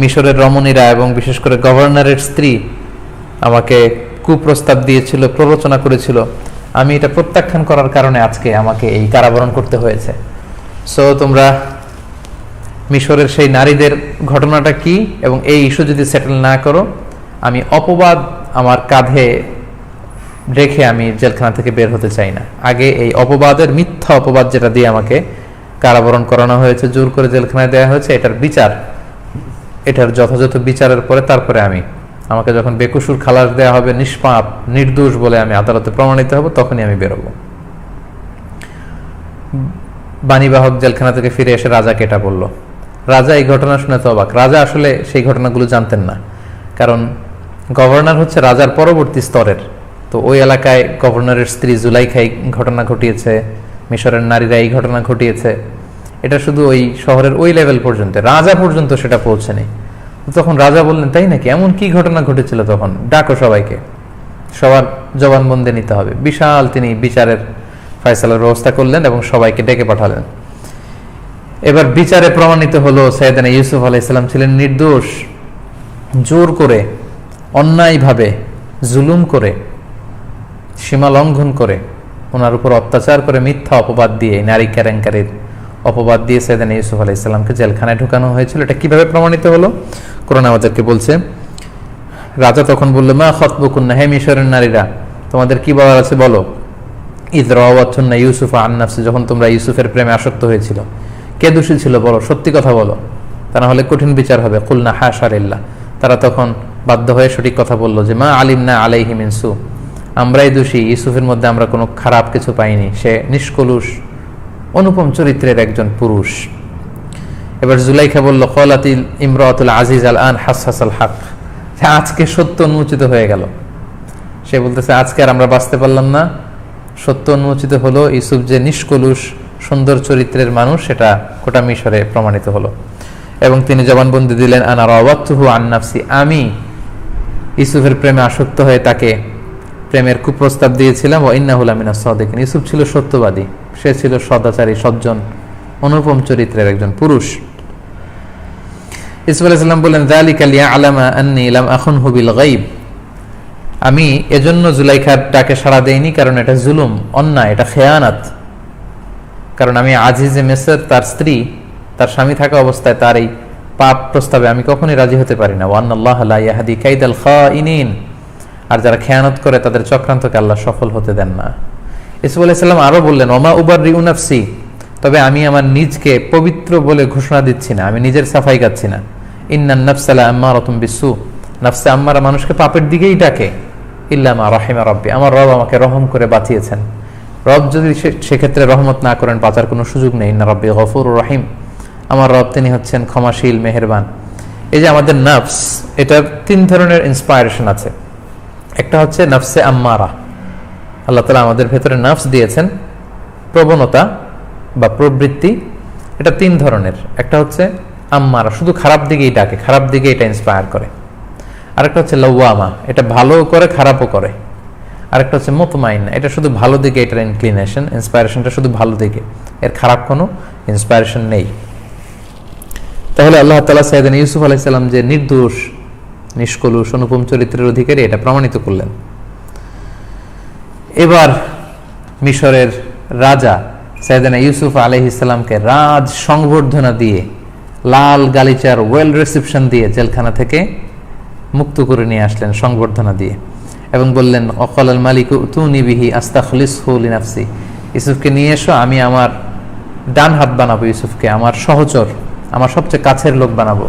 মিশরের রমণীরা এবং বিশেষ করে গভর্নরের স্ত্রী আমাকে কুপ্রস্তাব দিয়েছিল, প্ররোচনা করেছিল, আমি এটা প্রত্যাখ্যান করার কারণে আজকে আমাকে এই কারাবরণ করতে হয়েছে। সো তোমরা মিশরের সেই নারীদের ঘটনাটা কি এবং এই ইস্যু যদি সেটেল না করো, আমি অপবাদ আমার কাঁধে রেখে আমি জেলখানা থেকে বের হতে চাই না। আগে এই অপবাদের, মিথ্যা অপবাদ যেটা দিয়ে আমাকে কারাবরণ করানো হয়েছে, জোর করে জেলখানায় দেওয়া হয়েছে, এটার বিচার, এটার যথাযথ বিচারের পরে তারপরে আমাকে যখন বেকসুর খালাস দেওয়া হবে, নিষ্পাপ নির্দোষ বলে আমি আদালতে প্রমাণিত হব, তখনই আমি বেরোবো। বাণীবাহক জেলখানা থেকে ফিরে এসে রাজাকে এটা বলল। রাজা এই ঘটনা শুনে তো অবাক। রাজা আসলে সেই ঘটনাগুলো জানতেন না, কারণ গভর্নর হচ্ছে রাজার পরবর্তী স্তরের। তো ওই এলাকায় গভর্নরের স্ত্রী জুলাইখা এই ঘটনা ঘটিয়েছে, মিশরের নারীরা এই ঘটনা ঘটিয়েছে, এটা শুধু ওই শহরের ওই লেভেল পর্যন্ত, রাজা পর্যন্ত সেটা পৌঁছেনি। তখন রাজা বললেন, তাই নাকি, এমন কি ঘটনা ঘটেছিল, তখন ডাকো সবাইকে, সবার জবানবন্দি নিতে হবে। বিশাল তিনি বিচারের ফয়সালার ব্যবস্থা করলেন এবং সবাইকে ডেকে পাঠালেন। এবার বিচারে প্রমাণিত হলো সাইয়েদনা ইউসুফ আলাইহিস সালাম ছিলেন নির্দোষ। জোর করে, অন্যায়ভাবে, জুলুম করে, সীমা লঙ্ঘন করে, ওনার উপর অত্যাচার করে, মিথ্যা অপবাদ দিয়ে, নারী কেলেঙ্কারির অপবাদ দিয়ে সাইয়েদনা ইউসুফ আলাইহিস সালামকে জেলখানায় ঢুকানো হয়েছিল। এটা কিভাবে প্রমাণিত হলো? কোরআন আমাদেরকে বলছে। রাজা তখন বলল, মা খতবুকুন্না, হে মিশরের নারীরা, তোমাদের কি বলার আছে বলো। ইয রাওয়াতুন্না ইউসুফ আন নাফসি, যখন তোমরা ইউসুফের প্রেমে আসক্ত হয়েছিল, কে দোষী ছিল বলো, সত্যি কথা বলো, তা না হলে কঠিন বিচার হবে। কুলনা হাশা লিল্লাহ, তারা তখন বাধ্য হয়ে সঠিক কথা বলল যে মা আলিমনা আলাইহি মিন সু, আমরাই দোষী, ইউসুফের মধ্যে আমরা কোনো খারাপ কিছু পাইনি, সে নিষ্কলুষ অনুপম চরিত্রের একজন পুরুষ। এবার জুলাইখা বলল, ক্বালাতিল ইমরাতুল আজিজ আল আন হাসহাসাল হক, আজকে সত্য উন্মোচিত হয়ে গেল। সে বলতেছে, আজকে আর আমরা বাঁচতে পারলাম না, সত্য উন্মোচিত হলো, ইউসুফ যে নিষ্কলুষ সুন্দর চরিত্রের মানুষ, সেটা গোটা মিশরে প্রমাণিত হলো। এবং তিনি জবানবন্দি দিলেন, আনা রাওয়াতুহু আন নাফসি, আমি ইউসুফের প্রেমে আসক্ত হয়ে তাকে প্রেমের কুপ্রস্তাব দিয়েছিলাম। ওয়া ইন্নাহু লামিনাস সাদিকিন, ইউসুফ ছিল সত্যবাদী, সে ছিল সদাচারী, সজ্জন, অনুপম চরিত্রের একজন পুরুষ। ইউসুফ আলাইহিস সালাম বললেন, যালিকা লিয়া'লামা আন্নী লাম আখুনহু বিল গায়ব, আমি এজন্য জুলাইখার ডাকে সাড়া দেইনি কারণ এটা জুলুম, অন্যায়, এটা খেয়ানাত। কারণ আমি আজিজে মিসর, তার স্ত্রী, তার স্বামী থাকা অবস্থায় তার এই পাপ প্রস্তাবে আমি কখনোই রাজি হতে পারি না। ওয়ান্নাল্লাহা লা ইয়াহদি কাইদাল খাইনিন, আর যারা খেয়ানত করে তাদের চক্রান্তকে আল্লাহ সফল হতে দেন না। ইউসুফ আলাইহিস সালাম আরো বললেন, ওমা উবাররিউ নাফসি, তবে আমি আমার নিজকে পবিত্র বলে ঘোষণা দিচ্ছি না, আমি নিজের সাফাই গাচ্ছি না। ইন্নান নাফসা লাআম্মারাতুম বিসসু, নফসে আম্মারা মানুষকে পাপের দিকেই ডাকে। ইল্লা মা রাহিমা রাব্বি, আমার রব আমাকে রহম করে বাঁচিয়েছেন। রব যদি সেক্ষেত্রে রহমত না করেন, বাঁচার কোনো সুযোগ নেই। ইন্না রাব্বি গফুরুর রহিম, আমার রব তিনি হচ্ছেন ক্ষমাশীল, মেহেরবান। এই যে আমাদের নফস, এটার তিন ধরনের ইন্সপায়ারেশন আছে। একটা হচ্ছে নফসে আম্মারা, আল্লাহ তাআলা আমাদের ভেতরে নফস দিয়েছেন, প্রবণতা বা প্রবৃত্তি, এটা তিন ধরনের। একটা হচ্ছে আম্মারা, শুধু খারাপ দিকেই ডাকে, খারাপ দিকে এটা ইন্সপায়ার করে। আরেকটা হচ্ছে লাওয়ামা, এটা ভালো করে খারাপও করে। আরেকটা হচ্ছে মুতমাইন্না, এটা শুধু ভালো দিকে, এটার ইনক্লিনেশন, ইন্সপায়ারেশনটা শুধু ভালো দিকে, এর খারাপ কোনো ইন্সপায়ারেশন নেই। তাহলে আল্লাহ তাআলা সাইয়েদনা ইউসুফ আলাইহিস সালাম যে নির্দোষ, নিষ্কলুষ, অনুপম চরিত্রের অধিকারী, এটা প্রমাণিত করলেন। এবার মিশরের রাজা সাইয়েদনা ইউসুফ আলাইহিস সালামকে রাজ সংবর্ধনা দিয়ে, লাল গালিচার ওয়েল রিসেপশন দিয়ে জেলখানা থেকে মুক্ত করে নিয়ে আসলেন সংবর্ধনা দিয়ে, এবং বললেন, অকালাল মালিক উতুনি বিহি আস্তাখলিসহু লিনাফসি, ইউসুফকে নিয়ে এসো, আমি আমার ডান হাত বানাবো ইউসুফকে, আমার সহচর, আমার সবচেয়ে কাছের লোক বানাবো।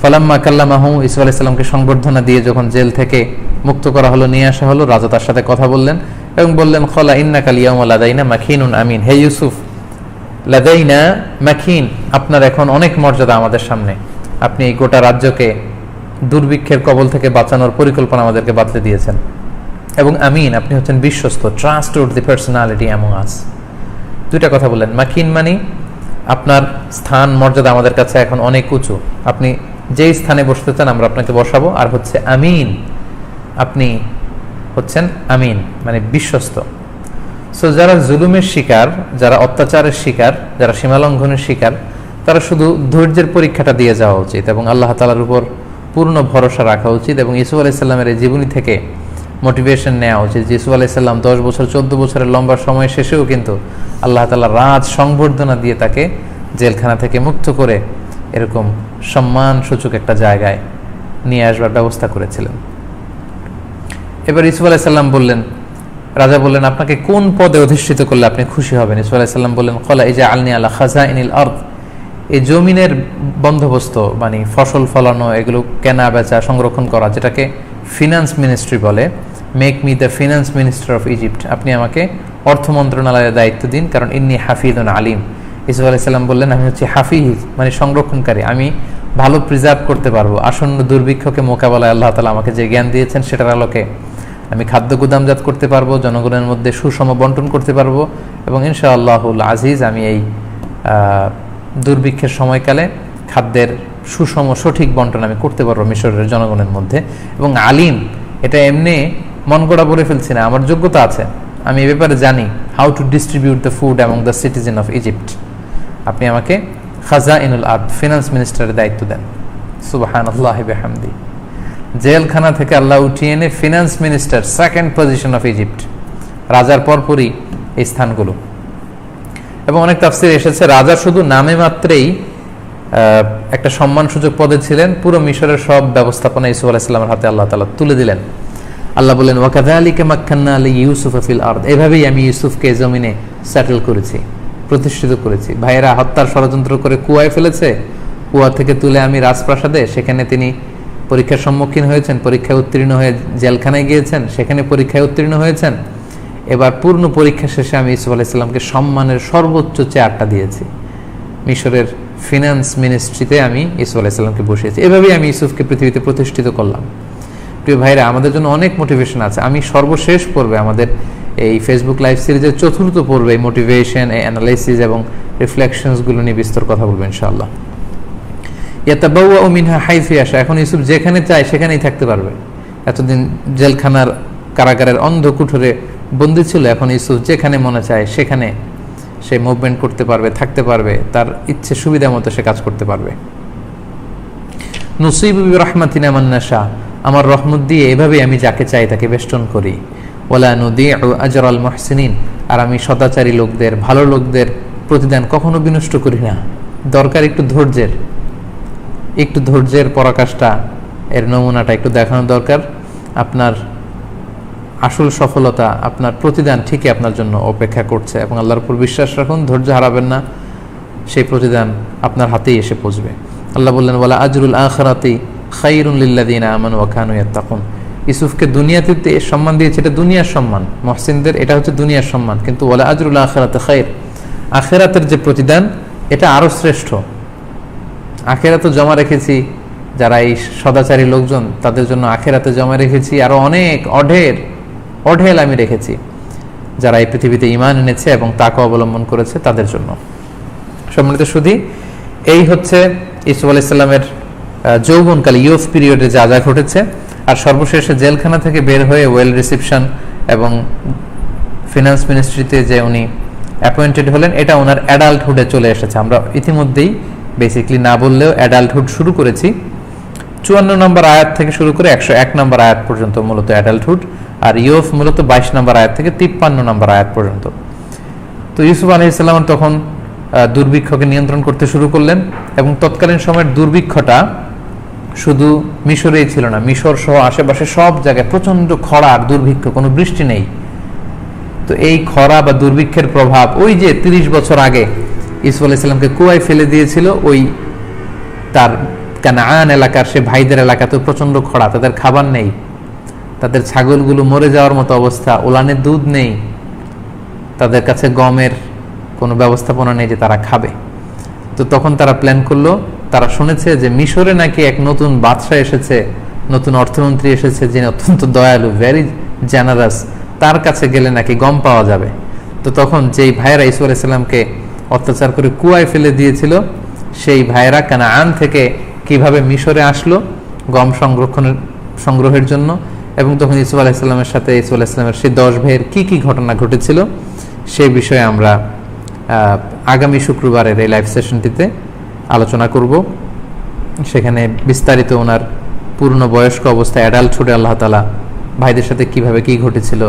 ফালাম্মা কাল্লামাহু, ইউসুফ আলাইহিস সালামকে সংবর্ধনা দিয়ে যখন জেল থেকে মুক্ত করা হলো, নিয়ে আসা হলো, রাজা তার সাথে কথা বললেন এবং বললেন, খলা ইন্নাকাল ইয়াউমা লাদাইনা মাকিনুন আমিন, হে ইউসুফ, লাদাইনা মাকিন, আপনার এখন অনেক মর্যাদা আমাদের সামনে, আপনি এই গোটা রাজ্যকে দুর্ভিক্ষের কবল থেকে বাঁচানোর পরিকল্পনা আমাদেরকে বাতলে দিয়েছেন, এবং আমিন, আপনি হচ্ছেন বিশ্বস্ত, ট্রাস্টওয়ার্দি পার্সোনালিটি অ্যামং আস। দুইটা কথা বললেন, মাকিন মানে আপনার স্থান মর্যাদা আমাদের কাছে এখন অনেক উঁচু, আপনি যেই স্থানে বসতে চান আমরা আপনাকে বসাবো, আর হচ্ছে আমিন, আপনি হচ্ছেন আমিন মানে বিশ্বস্ত। সো যারা জুলুমের শিকার, যারা অত্যাচারের শিকার, যারা সীমালঙ্ঘনের শিকার, তারা শুধু ধৈর্যের পরীক্ষাটা দিয়ে যাওয়া উচিত এবং আল্লাহ তাআলার উপর পূর্ণ ভরসা রাখা উচিত এবং ইউসুফ আলাইহিস সালামের এই জীবনী থেকে মোটিভেশন নেওয়া উচিত। ইউসুফ আলাইহিস সালাম 10 বছর 14 বছরের লম্বা সময় শেষেও কিন্তু আল্লাহ তাআলা রাজ সংবর্ধনা দিয়ে তাকে জেলখানা থেকে মুক্ত করে এরকম সম্মানসূচক একটা জায়গায় নিয়ে আসবার ব্যবস্থা করেছিলেন। এবার ইউসুফ আলাইহিস সালাম বললেন, রাজা বললেন, আপনাকে কোন পদে অধিষ্ঠিত করলে আপনি খুশি হবেন? ইউসুফ আলাইহিস সালাম বললেন, ক্বালা ইজআলনি আলা খাযাইনিল আরদ, এই জমিনের বন্দোবস্ত মানে ফসল ফলানো, এগুলো কেনা বেচা সংরক্ষণ করা, যেটাকে ফিনান্স মিনিস্ট্রি বলে, make me the finance minister of Egypt, আপনি আমাকে অর্থ মন্ত্রণালয়ের দায়িত্ব দিন, কারণ ইন্নী হাফিজুন আলিম। ইউসুফ আলাইহিস সালাম বললেন, আমি হচ্ছি হাফিজ মানে সংরক্ষণকারী, আমি ভালো প্রিজার্ভ করতে পারবো, আসন্ন দুর্ভিক্ষকে মোকাবেলায় আল্লাহ তাআলা আমাকে যে জ্ঞান দিয়েছেন সেটার আলোকে আমি খাদ্য গুদামজাত করতে পারবো, জনগণের মধ্যে সুষম বন্টন করতে পারবো এবং ইনশাআল্লাহুল আজিজ আমি এই দুর্ভিক্ষের সময়কালে খাদ্যের সুষম সঠিক বন্টন আমি করতে পারবো মিশরের জনগণের মধ্যে। এবং আলিম, এটা এমনি মন গড়া বলে ফেলছি না, আমার যোগ্যতা আছে, আমি এ ব্যাপারে জানি, how to distribute the food among the citizen of Egypt. আপনি আমাকে খাজাইনুল আরদ ফিনান্স মিনিস্টারের দায়িত্ব দেন। সুবহানাল্লাহি বিহামদি, জেলখানা থেকে আল্লাহ উঠিয়ে এনে finance minister, second position of Egypt, রাজার পরপরই এই স্থানগুলো। এবং অনেক তাফসীরে এসেছে রাজা শুধু নামে মাত্রেই একটা সম্মানসূচক পদে ছিলেন, পুরো মিশরের সব ব্যবস্থাপনা ইউসুফ আলাইহিস সালামের হাতে আল্লাহ তাআলা তুলে দিলেন। আল্লাহ বলেন, ওয়াকাযালিকা মাক্কান্না লিইউসুফা ফিল আরদ, এভাবেই আমি ইউসুফকে জমিনে সেটেল করেছি, প্রতিষ্ঠিত করেছি। ভাইয়েরা হত্যার ষড়যন্ত্র করে কুয়ায় ফেলেছে, কুয়া থেকে তুলে আমি রাজপ্রাসাদে, সেখানে তিনি পরীক্ষার সম্মুখীন হয়েছেন, পরীক্ষায় উত্তীর্ণ হয়ে জেলখানায় গিয়েছেন, সেখানে পরীক্ষায় উত্তীর্ণ হয়েছেন। এবার পূর্ণ পরীক্ষা শেষে আমি ইউসুফ আলাইহিস সালামকে সম্মানের সর্বোচ্চ চেয়ারটা দিয়েছি, মিশরের ফিনান্স মিনিস্ট্রিতে আমি ইউসুফ আলাইহিস সালামকে বসিয়েছি। এভাবেই আমি ইউসুফকে পৃথিবীতে প্রতিষ্ঠিত করলাম। প্রিয় ভাইরা, আমাদের জন্য অনেক মোটিভেশন আছে। আমি সর্বশেষ পর্বে আমাদের এই ফেসবুক লাইভ সিরিজের 4th পর্বে এই মোটিভেশন, এই অ্যানালাইসিস এবং রিফ্লেকশনসগুলো নিয়ে বিস্তর কথা বলবো ইনশাআল্লাহ। ইয়াতাবাওয়াউ মিনহা হাইসু ইয়াশা, এখন ইউসুফ যেখানে চায় সেখানেই থাকতে পারবে। এতদিন জেলখানার কারাগারের অন্ধকুঠরে বন্দী ছিল, এখন ইউসুফ যেখানে মনে চায় সেখানে সে মুভমেন্ট করতে পারবে, থাকতে পারবে, তার ইচ্ছে সুবিধা মতো সে কাজ করতে পারবে। নুসিবু বিরহমাতিনা মান নাশা, আমার রহমত দিয়ে এভাবেই আমি যাকে চাই তাকে বেষ্টন করি। ওয়ালা নুদিউ আজরাল মুহসিনিন, আর আমি সদাচারী লোকদের, ভালো লোকদের প্রতিদান কখনো বিনষ্ট করি না। দরকার একটু ধৈর্যের পরাকাষ্ঠা, এর নমুনাটা একটু দেখানো দরকার। আপনার আসল সফলতা, আপনার প্রতিদান ঠিকই আপনার জন্য অপেক্ষা করছে এবং আল্লাহর উপর বিশ্বাস রাখুন, ধৈর্য হারাবেন না, সেই প্রতিদান আপনার হাতেই এসে পৌঁছবে। আল্লাহ বললেন, ওয়ালা আজরুল আখিরাতি খায়রুন লিল্লাযিনা আমানু ওয়া কানু ইয়াত্তাকুন। ইউসুফকে দুনিয়াতে সম্মান দিয়েছে, এটা দুনিয়ার সম্মান, মুহসিনদের এটা হচ্ছে দুনিয়ার সম্মান, কিন্তু ওয়ালা আজরুল আখিরাতি খায়র, আখিরাতের যে প্রতিদান এটা আরো শ্রেষ্ঠ। আখিরাতে জমা রেখেছি যারা এই সদাচারী লোকজন, তাদের জন্য আখিরাতে জমা রেখেছি আরো অনেক অঢেল আমি রেখেছি যারা এই পৃথিবীতে ঈমান এনেছে এবং তাকওয়া অবলম্বন করেছে তাদের জন্য। সম্মানিত সুধী, এই হচ্ছে ইউসুফ আলাইহিস সালামের যৌবনকালে, ইউথ পিরিয়ডে যা যা ঘটেছে। আর সর্বশেষে জেলখানা থেকে বের হয়ে ওয়েল রিসিপশন এবং ফিনান্স মিনিস্ট্রিতে যে উনি অ্যাপয়েন্টেড হলেন, এটা ওনার অ্যাডাল্টহুডে চলে এসেছে। আমরা ইতিমধ্যেই বেসিকলি না বললেও অ্যাডাল্টহুড শুরু করেছি। 54 নম্বর আয়াত থেকে শুরু করে 101 নম্বর আয়াত পর্যন্ত মূলত অ্যাডাল্টহুড, আর ইউথ মূলত 22 নম্বর আয়াত থেকে 53 নম্বর আয়াত পর্যন্ত। তো ইউসুফ আলাইহিস সালাম তখন দুর্ভিক্ষকে নিয়ন্ত্রণ করতে শুরু করলেন এবং তৎকালীন সময়ের দুর্ভিক্ষটা শুধু মিশরেই ছিল না, মিশর সহ আশেপাশে সব জায়গায় প্রচন্ড খরা আর দুর্ভিক্ষ, কোনো বৃষ্টি নেই। তো এই খরা বা দুর্ভিক্ষের প্রভাব ওই যে 30 বছর আগে ইউসুফ আলাইহিস সালামকে কুয়ায় ফেলে দিয়েছিল ওই তার কানাআন এলাকার সে ভাইদের এলাকাতে প্রচন্ড খরা, তাদের খাবার নেই, তাদের ছাগলগুলো মরে যাওয়ার মতো অবস্থা, ওলানের দুধ নেই, তাদের কাছে গমের কোনো ব্যবস্থাপনা নেই যে তারা খাবে। তো তখন তারা প্ল্যান করলো, তারা শুনেছে যে মিশরে নাকি এক নতুন বাদশাহ এসেছে, নতুন অর্থমন্ত্রী এসেছে, যিনি অত্যন্ত দয়ালু, ভেরি জেনারাস, তার কাছে গেলে নাকি গম পাওয়া যাবে। তো তখন যেই ভাইয়েরা ইসুফ আলাইহিস সালামকে অত্যাচার করে কুয়ায় ফেলে দিয়েছিল, সেই ভাইয়েরা কানাআন থেকে কিভাবে মিশরে আসলো গম সংগ্রহের জন্য, এবং তখন ইসুফ আলাইহিস সালামের সাথে ইসুফ আলাইহিস সালামের সেই 10 ভাইয়ের কি কি ঘটনা ঘটেছিল সেই বিষয়ে আমরা আগামী শুক্রবারের এই লাইভ সেশনটিতে আলোচনা করব। সেখানে বিস্তারিত ওনার পূর্ণ বয়স্ক অবস্থায় অ্যাডাল্টহুডে আল্লাহ তাআলা ভাইদের সাথে কিভাবে কি ঘটেছিল,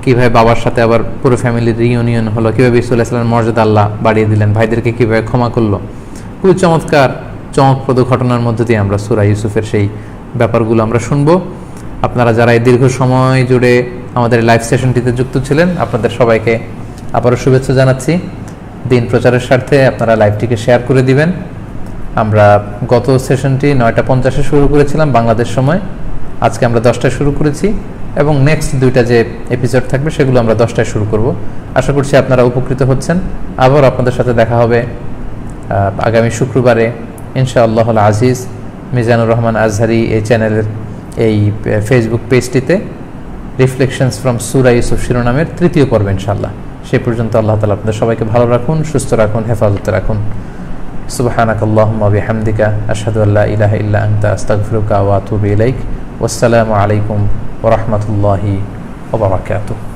কিভাবে বাবার সাথে আবার পুরো ফ্যামিলির রিইউনিয়ন হলো, কিভাবে ইসুফ আলাইহিস সালামের মর্যাদা আল্লাহ বাড়িয়ে দিলেন, ভাইদেরকে কিভাবে ক্ষমা করলো, খুবই চমৎকার চমকপ্রদ ঘটনার মধ্য দিয়ে আমরা সূরা ইউসুফের সেই ব্যাপারগুলো আমরা শুনবো। আপনারা যারা এই দীর্ঘ সময় জুড়ে আমাদের লাইভ সেশনটিতে যুক্ত ছিলেন, আপনাদের সবাইকে আবারও শুভেচ্ছা জানাচ্ছি। দিন প্রচারের স্বার্থে আপনারা লাইভটিকে শেয়ার করে দিবেন। আমরা গত সেশনটি 9:50 শুরু করেছিলাম বাংলাদেশ সময়, আজকে আমরা 10টায় শুরু করেছি, এবং নেক্সট 2টা যে এপিসোড থাকবে সেগুলো আমরা 10টায় শুরু করব। আশা করছি আপনারা উপকৃত হচ্ছেন। আবার আপনাদের সাথে দেখা হবে আগামী শুক্রবারে ইনশাআল্লাহ আজিজ। মিজানুর রহমান আজহারি এই চ্যানেলের এই ফেসবুক পেজটিতে রিফ্লেকশনস ফ্রম সূরা ইউসুফ শিরোনামের 3য় পর্ব ইনশাআল্লাহ। সেই পর্যন্ত আল্লাহ তাআলা আপনাদের সবাইকে ভালো রাখুন, সুস্থ রাখুন, হেফাজতে রাখুন। সুবহানাকাল্লাহুম্মা ওয়া বিহামদিকা আশহাদু আল্লা ইলাহা ইল্লা আনতা আস্তাগফিরুকা ওয়া আতুবু ইলাইক। ওয়াসসালামু আলাইকুম ওয়া রাহমাতুল্লাহি ওয়া বারাকাতুহু।